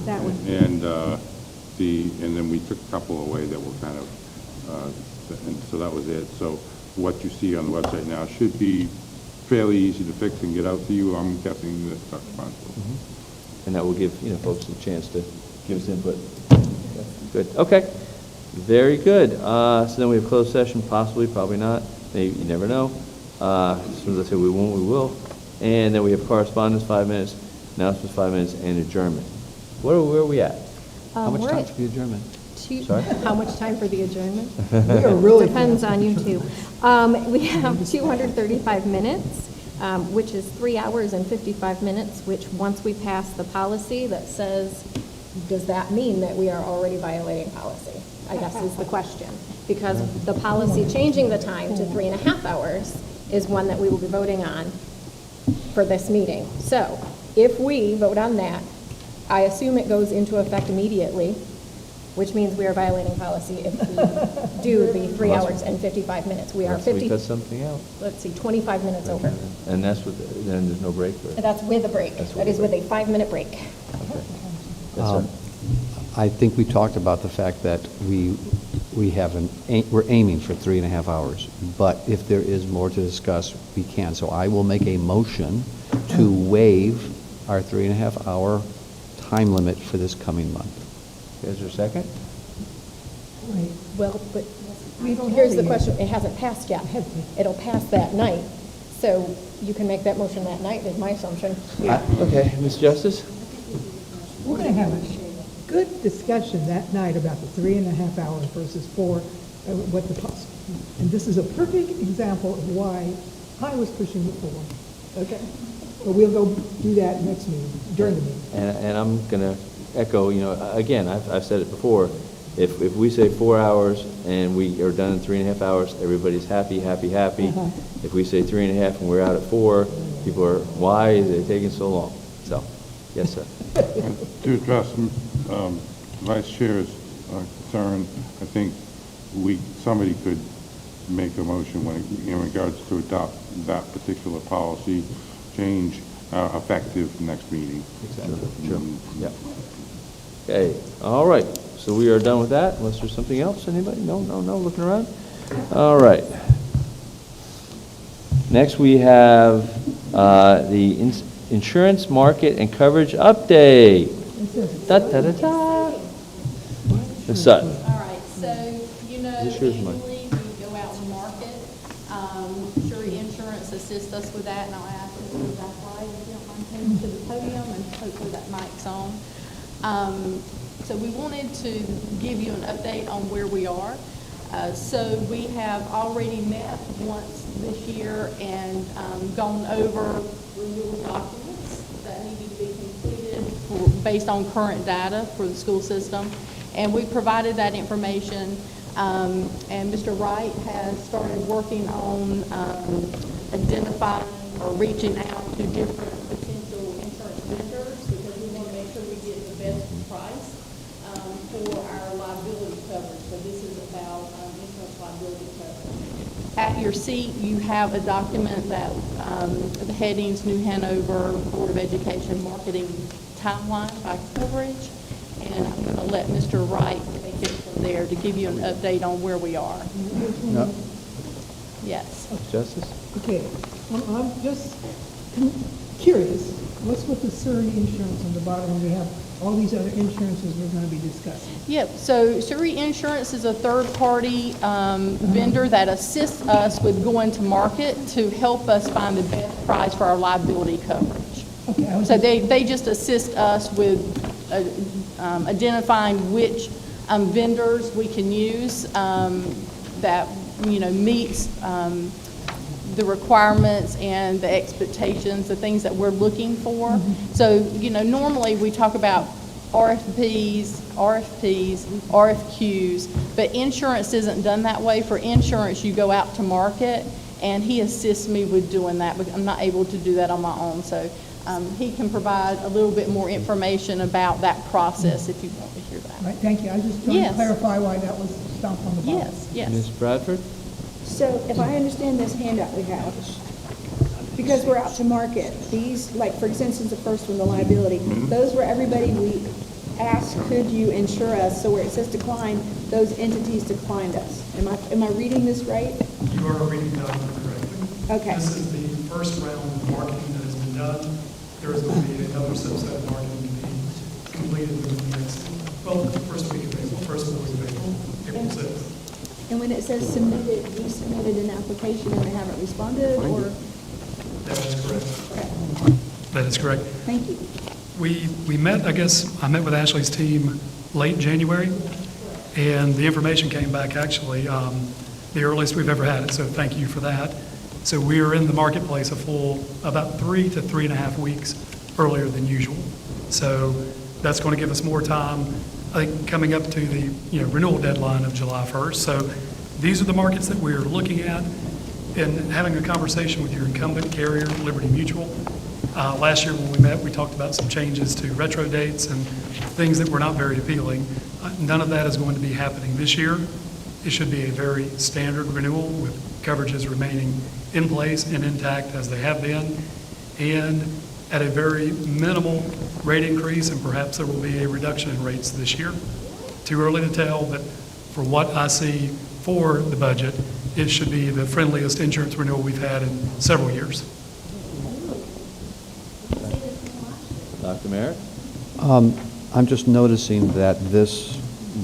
Speaker 5: That one.
Speaker 1: And then we took a couple away that were kind of, and so that was it. So what you see on the website now should be fairly easy to fix and get out to you. I'm guessing that Dr. Barnes will.
Speaker 2: And that will give, folks a chance to give us input. Good, okay. Very good. So then we have closed session, possibly, probably not. Maybe, you never know. As soon as I say we won't, we will. And then we have correspondence, 5 minutes, announcements, 5 minutes, and adjournment. Where are we at?
Speaker 4: How much
Speaker 10: we're
Speaker 4: time
Speaker 10: at
Speaker 4: for the adjournment?
Speaker 2: Sorry?
Speaker 11: How much time for the adjournment?
Speaker 6: We are really.
Speaker 11: Depends on you two. We have 235 minutes, which is 3 hours and 55 minutes, which once we pass the policy that says, does that mean that we are already violating policy? I guess is the question. Because the policy changing the time to 3.5 hours is one that we will be voting on for this meeting. So if we vote on that, I assume it goes into effect immediately, which means we are violating policy if we do the 3 hours and 55 minutes. We are
Speaker 2: Unless we
Speaker 11: 50,
Speaker 2: cut something out.
Speaker 11: let's see, 25 minutes over.
Speaker 2: And that's what, then there's no break for it.
Speaker 11: That's with a break.
Speaker 2: That's
Speaker 11: That is with a 5-minute break.
Speaker 2: Okay. Yes, sir.
Speaker 4: I think we talked about the fact that we're aiming for 3.5 hours, but if there is more to discuss, we can. So I will make a motion to waive our 3.5 hour time limit for this coming month.
Speaker 2: Is there a second?
Speaker 11: Well, but here's the question, it hasn't passed yet. It'll pass that night, so you can make that motion that night, is my assumption.
Speaker 2: Okay, Ms. Justice?
Speaker 6: We're going to have a good discussion that night about the 3.5 hours versus 4, what the cost. And this is a perfect example of why I was pushing the 4. Okay? But we'll go do that next meeting, during the meeting.
Speaker 2: And I'm going to echo, again, I've said it before, if we say 4 hours and we are done in 3.5 hours, everybody's happy, happy, happy. If we say 3.5 and we're out at 4, people are, why is it taking so long? So, yes, sir.
Speaker 1: And to address Vice Chair's concern, I think somebody could make a motion in regards to adopt that particular policy change effective next meeting.
Speaker 2: Exactly. Sure. Yeah. Okay, all right. So we are done with that, unless there's something else? Anybody? No, looking around? All right. Next, we have the insurance market and coverage update. Da-da-da-da. Ms. Sutton.
Speaker 12: All right, so,
Speaker 2: This yours, Mike?
Speaker 12: annually, we go out to market. Surety Insurance assists us with that, and I'll ask Mr. Zachary if you don't mind coming to the podium, and hopefully that mic's on. So we wanted to give you an update on where we are. So we have already met once this year and gone over renewal documents that needed to be completed based on current data for the school system. And we provided that information, and Mr. Wright has started working on identifying or reaching out to different potential insurance vendors because we want to make sure we get the best price for our liability coverage. So this is about insurance liability coverage. At your seat, you have a document that the headings New Hanover Board of Education Marketing Timeline by Coverage. And I'm going to let Mr. Wright take it from there to give you an update on where we are.
Speaker 2: No.
Speaker 12: Yes.
Speaker 2: Justice?
Speaker 6: Okay, I'm just curious, what's with the Surrey insurance on the bottom when we have all these other insurances we're going to be discussing?
Speaker 12: Yep, so Surrey Insurance is a third-party vendor that assists us with going to market to help us find the best price for our liability coverage.
Speaker 6: Okay,
Speaker 12: So they just assist us with identifying which vendors we can use that, meets the requirements and the expectations, the things that we're looking for. So, normally we talk about RFPs, RFQs, but insurance isn't done that way. For insurance, you go out to market, and he assists me with doing that, but I'm not able to do that on my own. So he can provide a little bit more information about that process if you want to hear that.
Speaker 6: all right, thank you. I was just trying to
Speaker 12: Yes.
Speaker 6: clarify why that was stomped on the bottom.
Speaker 12: Yes, yes.
Speaker 2: Ms. Bradford?
Speaker 5: So if I understand this handout we have, because we're out to market, these, like, for instance, the first one, the liability, those were everybody we asked, could you insure us? So where it says decline, those entities declined us. Am I reading this right?
Speaker 13: You are reading the document correctly.
Speaker 5: Okay.
Speaker 13: This is the first round of marketing that has been done. There is going to be another subset of marketing to be completed within the next, the first week of April, first week of April, April 6th.
Speaker 5: And when it says submitted, we submitted an application and they haven't responded, or?
Speaker 13: That is correct. That is correct.
Speaker 5: Thank you.
Speaker 13: We met, I met with Ashley's team late January, And the information came back actually the earliest we've ever had it, so thank you for that. So we are in the marketplace a full about 3 to 3.5 weeks earlier than usual. So that's going to give us more time, I think, coming up to the renewal deadline of July 1st. So these are the markets that we're looking at and having a conversation with your incumbent carrier, Liberty Mutual. Last year when we met, we talked about some changes to retro dates and things that were not very appealing. None of that is going to be happening this year. It should be a very standard renewal with coverages remaining in place and intact as they have been, and at a very minimal rate increase, and perhaps there will be a reduction in rates this year. Too early to tell, but for what I see for the budget, it should be the friendliest insurance renewal we've had in several years.
Speaker 2: Dr. Merritt?
Speaker 4: I'm just noticing that this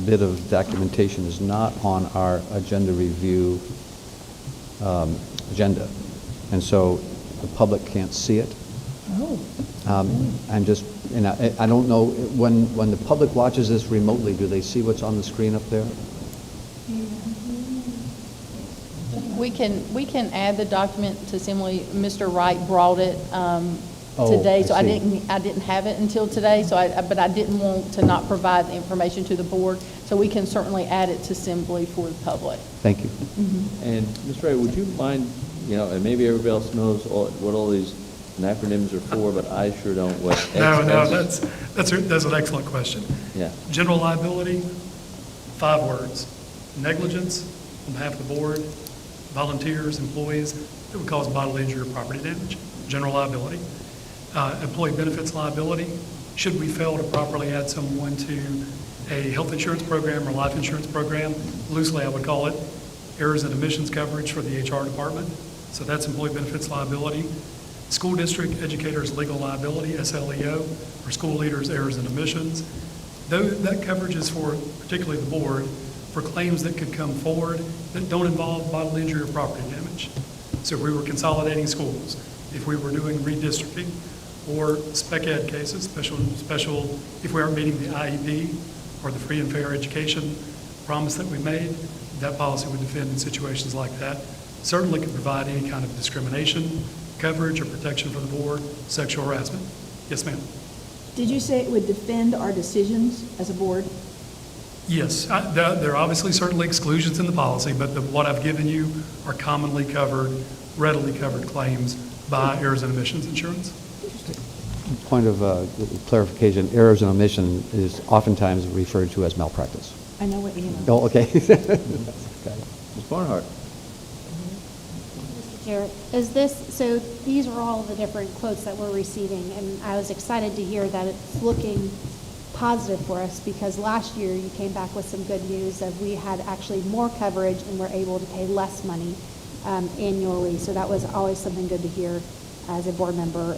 Speaker 4: bit of documentation is not on our agenda review agenda, and so the public can't see it. I'm just, I don't know, when the public watches this remotely, do they see what's on the screen up there?
Speaker 12: We can add the document to simply, Mr. Wright brought it
Speaker 4: Oh,
Speaker 12: today, so
Speaker 4: I
Speaker 12: I
Speaker 4: see.
Speaker 12: didn't have it until today, so but I didn't want to not provide the information to the board, so we can certainly add it to Assembly for the public.
Speaker 4: Thank you.
Speaker 2: And Mr. Wright, would you mind, and maybe everybody else knows what all these acronyms are for, but I sure don't.
Speaker 13: No, that's an excellent question.
Speaker 2: Yeah.
Speaker 13: General liability, 5 words. Negligence on behalf of the board, volunteers, employees that would cause bodily injury or property damage. General liability. Employee benefits liability. Should we fail to properly add someone to a health insurance program or life insurance program, loosely I would call it errors and omissions coverage for the HR department. So that's employee benefits liability. School district educators legal liability, SLEO, or school leaders errors and omissions. That coverage is for particularly the board for claims that could come forward that don't involve bodily injury or property damage. So if we were consolidating schools, if we were doing redistricting, or spec ed cases, special, if we aren't meeting the IEP or the free and fair education promise that we made, that policy would defend in situations like that. Certainly could provide any kind of discrimination, coverage, or protection for the board, sexual harassment. Yes, ma'am.
Speaker 5: Did you say it would defend our decisions as a board?
Speaker 13: Yes, there are obviously certainly exclusions in the policy, but what I've given you are commonly covered, readily covered claims by errors and omissions insurance.
Speaker 4: Point of clarification, errors and omission is oftentimes referred to as malpractice.
Speaker 5: I know what you mean.
Speaker 4: Oh, okay. Okay.
Speaker 2: Ms. Barnhart?
Speaker 10: Mr. Chair, so these are all the different quotes that we're receiving, and I was excited to hear that it's looking positive for us, because last year you came back with some good news that we had actually more coverage and we're able to pay less money annually. So that was always something good to hear as a board member.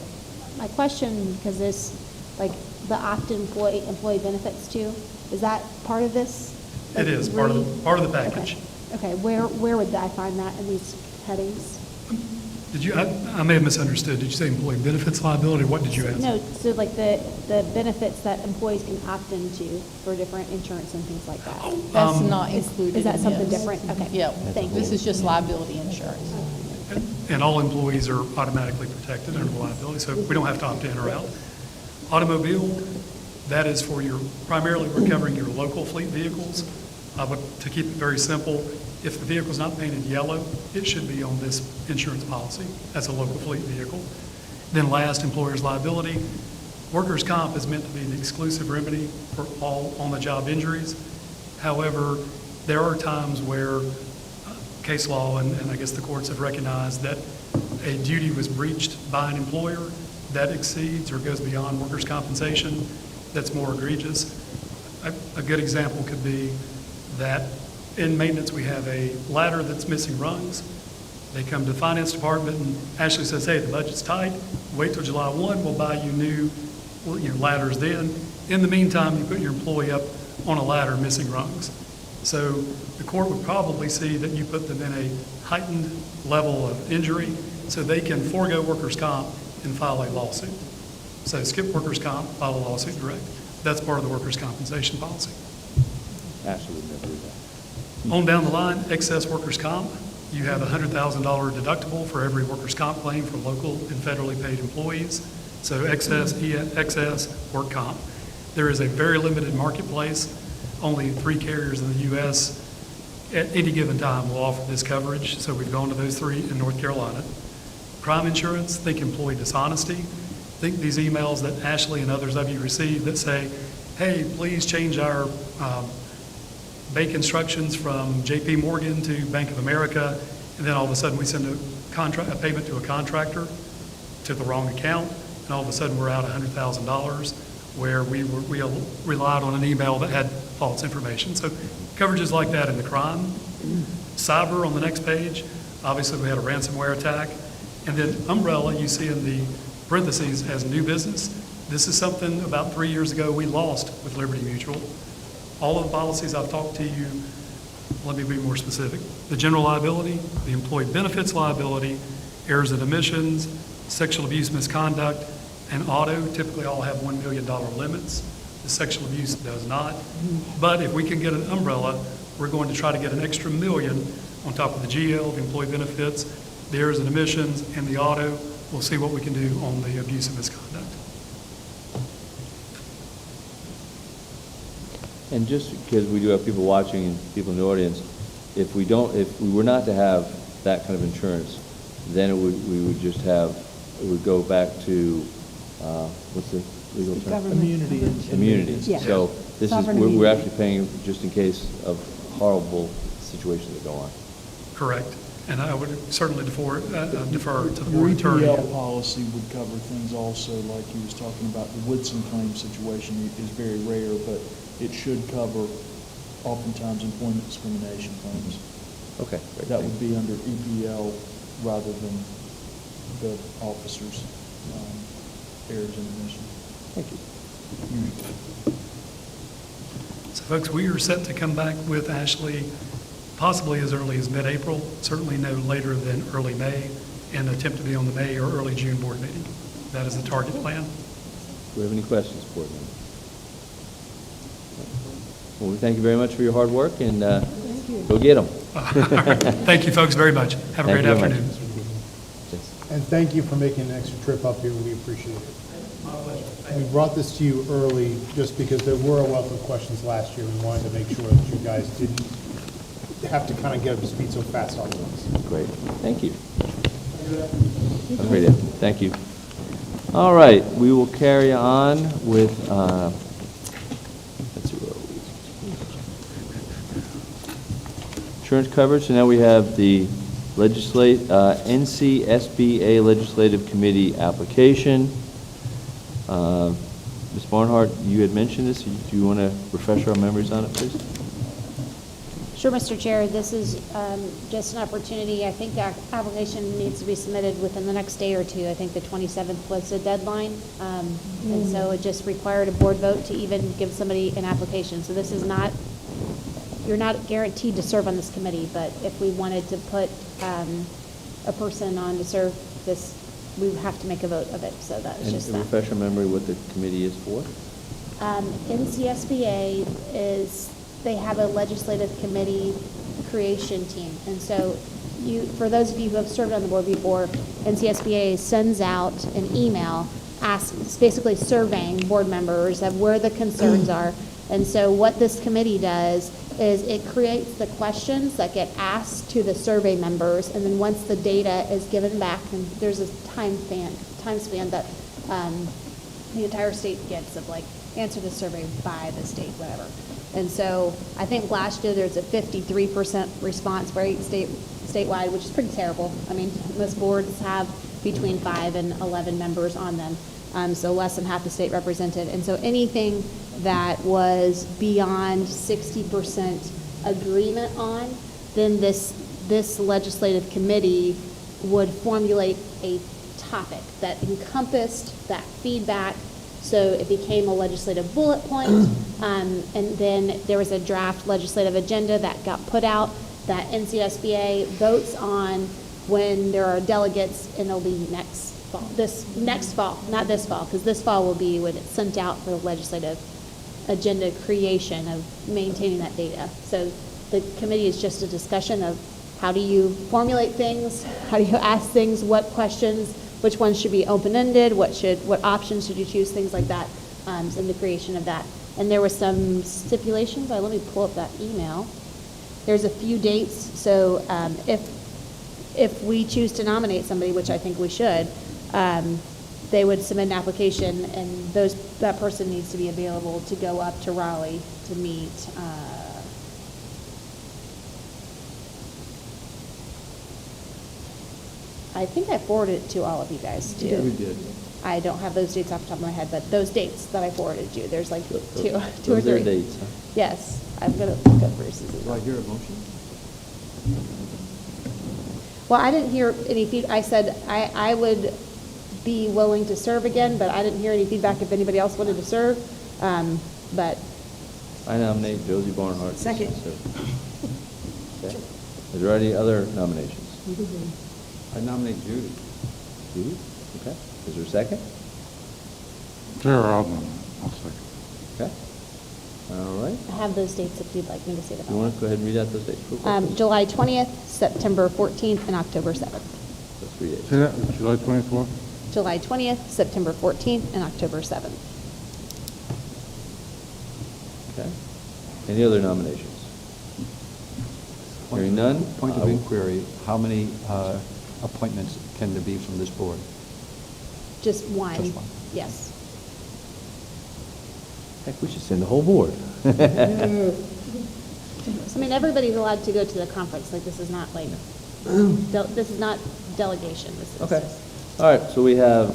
Speaker 10: My question, because this, like the opt-in employee benefits too, is that part of this?
Speaker 13: It is part of the package.
Speaker 10: Okay, where would I find that in these headings?
Speaker 13: Did you? I may have misunderstood. Did you say employee benefits liability? What did you ask?
Speaker 10: No, so like the benefits that employees can opt into for different insurance and things like that.
Speaker 12: That's not included.
Speaker 10: Is that
Speaker 12: in
Speaker 10: something
Speaker 12: this.
Speaker 10: different? Okay.
Speaker 12: Yeah.
Speaker 10: Thank you.
Speaker 12: This is just liability insurance.
Speaker 13: And all employees are automatically protected under the liability, so we don't have to opt in or out. Automobile, that is for primarily we're covering your local fleet vehicles. But to keep it very simple, if the vehicle's not painted yellow, it should be on this insurance policy as a local fleet vehicle. Then last, employer's liability. Workers' comp is meant to be the exclusive remedy for all on-the-job injuries. However, there are times where case law, and I guess the courts have recognized that a duty was breached by an employer that exceeds or goes beyond workers' compensation that's more egregious. A good example could be that in maintenance we have a ladder that's missing rungs. They come to the finance department and Ashley says, hey, the budget's tight, wait till July 1, we'll buy you new ladders then. In the meantime, you put your employee up on a ladder missing rungs. So the court would probably see that you put them in a heightened level of injury so they can forego workers' comp and file a lawsuit. So skip workers' comp, file a lawsuit direct. That's part of the workers' compensation policy.
Speaker 2: Ashley would never do that.
Speaker 13: On down the line, excess workers' comp, you have a $100,000 deductible for every workers' comp claim for local and federally paid employees. So excess work comp. There is a very limited marketplace. Only 3 carriers in the U.S. at any given time will offer this coverage. So we've gone to those 3 in North Carolina. Crime insurance, think employee dishonesty. Think these emails that Ashley and others of you receive that say, hey, please change our bank instructions from JP Morgan to Bank of America, and then all of a sudden we send a payment to a contractor to the wrong account, and all of a sudden we're out $100,000 where we relied on an email that had false information. So coverages like that in the crime. Cyber on the next page, obviously we had a ransomware attack. And then umbrella, you see in the parentheses as new business. This is something about 3 years ago we lost with Liberty Mutual. All of the policies I've talked to you, let me be more specific. The general liability, the employee benefits liability, errors and omissions, sexual abuse misconduct, and auto typically all have $1 million limits. The sexual abuse does not. But if we can get an umbrella, we're going to try to get an extra $1 million on top of the GL, the employee benefits, the errors and omissions, and the auto. We'll see what we can do on the abuse and misconduct.
Speaker 2: And just because we do have people watching and people in the audience, if we were not to have that kind of insurance, then we would just have, it would go back to, what's the legal term?
Speaker 6: Immunity.
Speaker 2: Immunity.
Speaker 5: Yeah.
Speaker 2: So this is,
Speaker 5: Sovereign
Speaker 2: we're
Speaker 5: immunity.
Speaker 2: actually paying just in case of horrible situations that go on.
Speaker 13: Correct. And I would certainly defer to the
Speaker 14: Your
Speaker 13: board attorney.
Speaker 14: EPL policy would cover things also, like you was talking about, the Woodson claim situation is very rare, but it should cover oftentimes employment discrimination claims.
Speaker 2: Okay, great.
Speaker 14: That would be under EPL rather than the officer's errors and omissions.
Speaker 2: Thank you.
Speaker 13: So folks, we are set to come back with Ashley possibly as early as mid-April, certainly no later than early May, and attempt to be on the May or early June board meeting. That is the target plan.
Speaker 2: Do we have any questions, board members? Well, we thank you very much for your hard work, and go get them.
Speaker 13: Thank you, folks, very much. Have a great afternoon.
Speaker 7: And thank you for making an extra trip up here. We appreciate it. We brought this to you early just because there were a wealth of questions last year. We wanted to make sure that you guys didn't have to kind of get up to speed so fast all at once.
Speaker 2: Great. Thank you. Have a great day. Thank you. All right, we will carry on with, let's see, where are we? Insurance coverage. So now we have the NCSBA Legislative Committee application. Ms. Barnhart, you had mentioned this. Do you want to refresh our memories on it, please?
Speaker 8: Sure, Mr. Chair. This is just an opportunity. I think the application needs to be submitted within the next day or two. I think the 27th was the deadline. And so it just required a board vote to even give somebody an application. So this is not, you're not guaranteed to serve on this committee, but if we wanted to put a person on to serve this, we would have to make a vote of it. So that was just
Speaker 2: And
Speaker 8: that.
Speaker 2: refresh our memory what the committee is for?
Speaker 8: NCSBA is, they have a legislative committee creation team. And so for those of you who have served on the board before, NCSBA sends out an email basically surveying board members of where the concerns are. And so what this committee does is it creates the questions that get asked to the survey members, and then once the data is given back, and there's a time span that the entire state gets of like, answer the survey by the state, whatever. And so I think last year there's a 53% response rate statewide, which is pretty terrible. I mean, most boards have between 5 and 11 members on them, so less than half the state represented. And so anything that was beyond 60% agreement on, then this legislative committee would formulate a topic that encompassed that feedback. So it became a legislative bullet point, and then there was a draft legislative agenda that got put out that NCSBA votes on when there are delegates, and it'll be next fall. Not this fall, because this fall will be when it's sent out for the legislative
Speaker 10: agenda creation of maintaining that data. So the committee is just a discussion of how do you formulate things, how do you ask things, what questions, which ones should be open-ended, what options should you choose, things like that, in the creation of that. And there were some stipulations. Let me pull up that email. There's a few dates, so if we choose to nominate somebody, which I think we should, they would submit an application, and that person needs to be available to go up to Raleigh to meet. I think I forwarded it to all of you guys, too.
Speaker 2: Yeah, we did.
Speaker 10: I don't have those dates off the top of my head, but those dates that I forwarded you, there's like two or
Speaker 2: Those
Speaker 10: three.
Speaker 2: are dates, huh?
Speaker 10: Yes, I'm going to look up Bruce's
Speaker 4: Do
Speaker 10: email.
Speaker 4: I hear a motion?
Speaker 10: Well, I didn't hear any I said I would be willing to serve again, but I didn't hear any feedback if anybody else wanted to serve. But
Speaker 2: I nominate Josie Barnhart.
Speaker 5: Second.
Speaker 2: Okay. Is there any other nominations?
Speaker 4: I nominate Judy.
Speaker 2: Judy? Okay. Is there a second?
Speaker 1: Sure, I'll second.
Speaker 2: Okay. All right.
Speaker 10: I have those dates if you'd like me to say them.
Speaker 2: You want to go ahead and read out those dates real quick? please?
Speaker 10: July 20th, September 14th, and October 7th.
Speaker 2: So 3 days.
Speaker 1: Say that, July 24th?
Speaker 10: July 20th, September 14th, and October 7th.
Speaker 2: Okay. Any other nominations? Hearing none?
Speaker 4: Point of inquiry, how many appointments can there be from this board?
Speaker 10: Just one.
Speaker 4: Just one.
Speaker 10: Yes.
Speaker 2: Heck, we should send the whole board.
Speaker 10: I mean, everybody's allowed to go to the conference, like, this is not like, this is not delegation, this is
Speaker 2: Okay.
Speaker 10: just.
Speaker 2: All right, so we have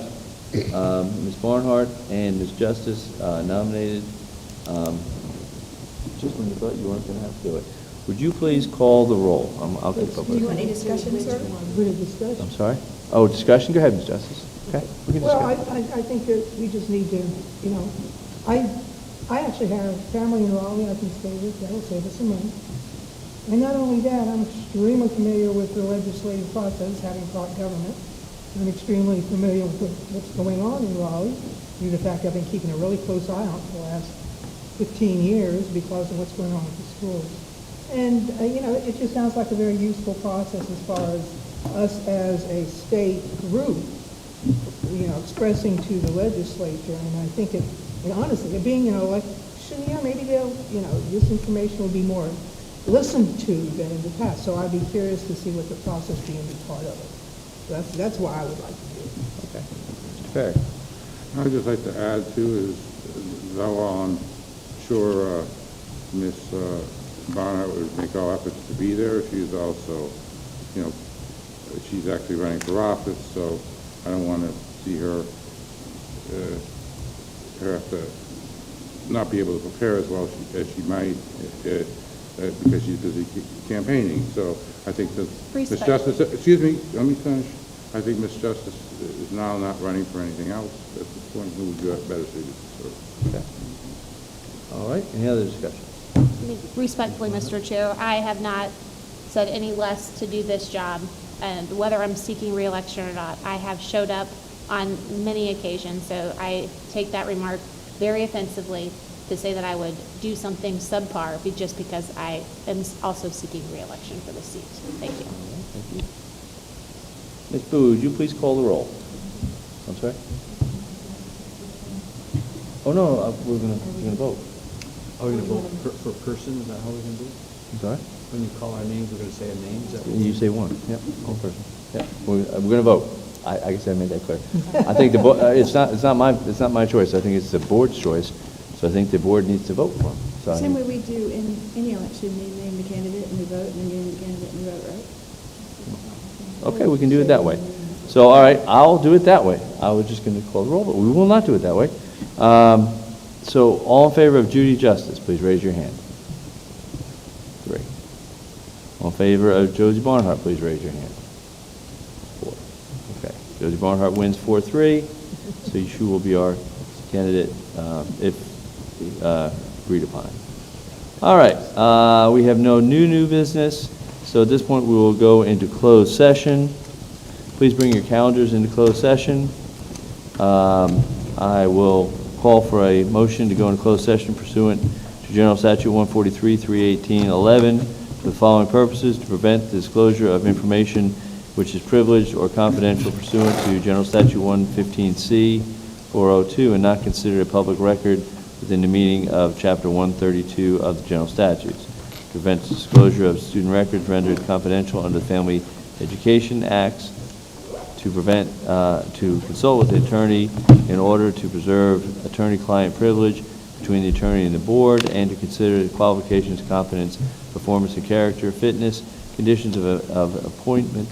Speaker 2: Ms. Barnhart and Ms. Justice nominated. Just when you thought you weren't going to have to do it. Would you please call the roll? I'll keep up
Speaker 5: Do
Speaker 2: with
Speaker 5: you
Speaker 2: it.
Speaker 5: want any discussion, sir?
Speaker 6: Bit of discussion.
Speaker 2: I'm sorry? Oh, discussion? Go ahead, Ms. Justice. Okay, we can
Speaker 6: Well,
Speaker 2: discuss.
Speaker 6: I think that we just need to, I actually have family in Raleigh I can stay with, that'll save us some money. And not only that, I'm extremely familiar with the legislative process, having taught government. I'm extremely familiar with what's going on in Raleigh, due to the fact I've been keeping a really close eye on it for the last 15 years because of what's going on with the schools. And, it just sounds like a very useful process as far as us as a state group, expressing to the legislature. And I think honestly, it being an election year, maybe this information will be more listened to than in the past. So I'd be curious to see what the process being be part of it. So that's why I would like to do it.
Speaker 2: Okay. Mr. Perry?
Speaker 1: I'd just like to add too is, though I'm sure Ms. Barnhart would make all efforts to be there, she's also, she's actually running for office, so I don't want to see her have to not be able to prepare as well as she might because she's busy campaigning. So I think that Ms. Justice, excuse me, let me finish. I think Ms. Justice is now not running for anything else at this point, who would be better suited to serve.
Speaker 2: Okay. All right, any other discussion?
Speaker 10: Respectfully, Mr. Chair, I have not said any less to do this job, and whether I'm seeking reelection or not, I have showed up on many occasions, so I take that remark very offensively to say that I would do something subpar just because I am also seeking reelection for the seat. Thank you.
Speaker 2: Thank you. Ms. Boo, would you please call the roll? I'm sorry? Oh, no, we're gonna vote.
Speaker 4: Are we going to vote per person? Is that how we're going to do it?
Speaker 2: I'm sorry?
Speaker 4: When you call our names, we're going to say our names? Is that what
Speaker 2: You say one, yep, one person. Yep, we're gonna vote. I guess I made that clear. I think it's not my choice, I think it's the board's choice, so I think the board needs to vote for him. So I
Speaker 5: Same
Speaker 2: think-
Speaker 5: way we do in any election, we name the candidate and we vote, and then you name the candidate and you vote, right?
Speaker 2: Okay, we can do it that way. So, all right, I'll do it that way. I was just gonna call the roll, but we will not do it that way. So, all in favor of Judy Justice, please raise your hand. 3. All in favor of Josie Barnhart, please raise your hand. 4. Okay, Josie Barnhart wins 4-3, so she will be our candidate if agreed upon. All right, we have no new business, so at this point we will go into closed session. Please bring your calendars into closed session. I will call for a motion to go into closed session pursuant to General Statute 143, 318, 11, for the following purposes: to prevent the disclosure of information which is privileged or confidential pursuant to General Statute 115C 402 and not considered a public record within the meaning of Chapter 132 of the General Statutes. To prevent disclosure of student records rendered confidential under the Family Education Acts. To consult with the attorney in order to preserve attorney-client privilege between the attorney and the board, and to consider the qualifications, competence, performance, and character, fitness, conditions of appointment,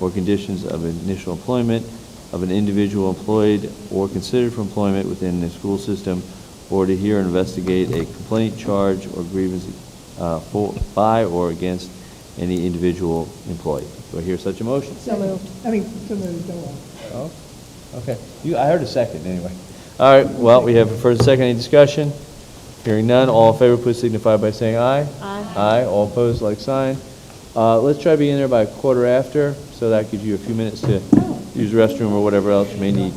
Speaker 2: or conditions of initial employment of an individual employed or considered for employment within the school system, or to hear and investigate a complaint, charge, or grievance by or against any individual employee. Do I hear such a motion?
Speaker 11: So moved.
Speaker 6: So moved, go on.
Speaker 2: Oh, okay. I heard a second, anyway. All right, well, we have a first and second. Any discussion? Hearing none, all in favor, please signify by saying aye.
Speaker 10: Aye.
Speaker 2: Aye, all opposed, like sign. Let's try to be in there by a quarter after, so that gives you a few minutes to use the restroom or whatever else you may need.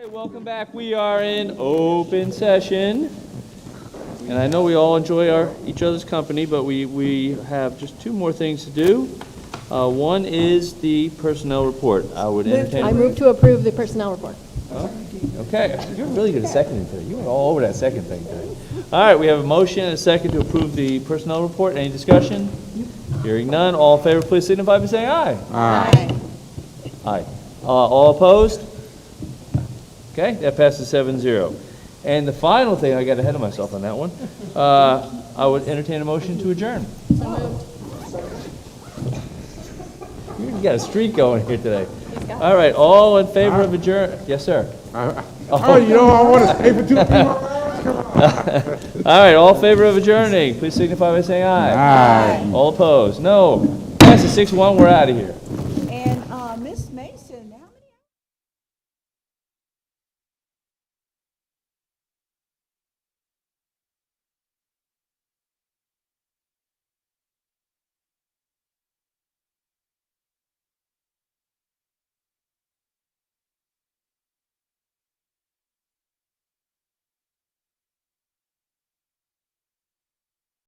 Speaker 2: Hey, welcome back. We are in open session. And I know we all enjoy each other's company, but we have just two more things to do. One is the personnel report. I would entertain.
Speaker 11: I move to approve the personnel report.
Speaker 2: Okay, you're really good at seconding today. You went all over that second thing today. All right, we have a motion and a second to approve the personnel report. Any discussion? Hearing none, all in favor, please signify by saying aye.
Speaker 1: Aye.
Speaker 2: Aye. All opposed? Okay, that passes 7-0. And the final thing, I got ahead of myself on that one, I would entertain a motion to adjourn.
Speaker 12: So moved.
Speaker 2: You got a streak going here today. All right, all in favor of adjourn? Yes, sir.
Speaker 1: Oh, you know, I want to stay for 2 people.
Speaker 2: All right, all in favor of adjourning, please signify by saying aye.
Speaker 1: Aye.
Speaker 2: All opposed? No. Passes 6-1, we're out of here.
Speaker 5: And, Miss Mason, how many?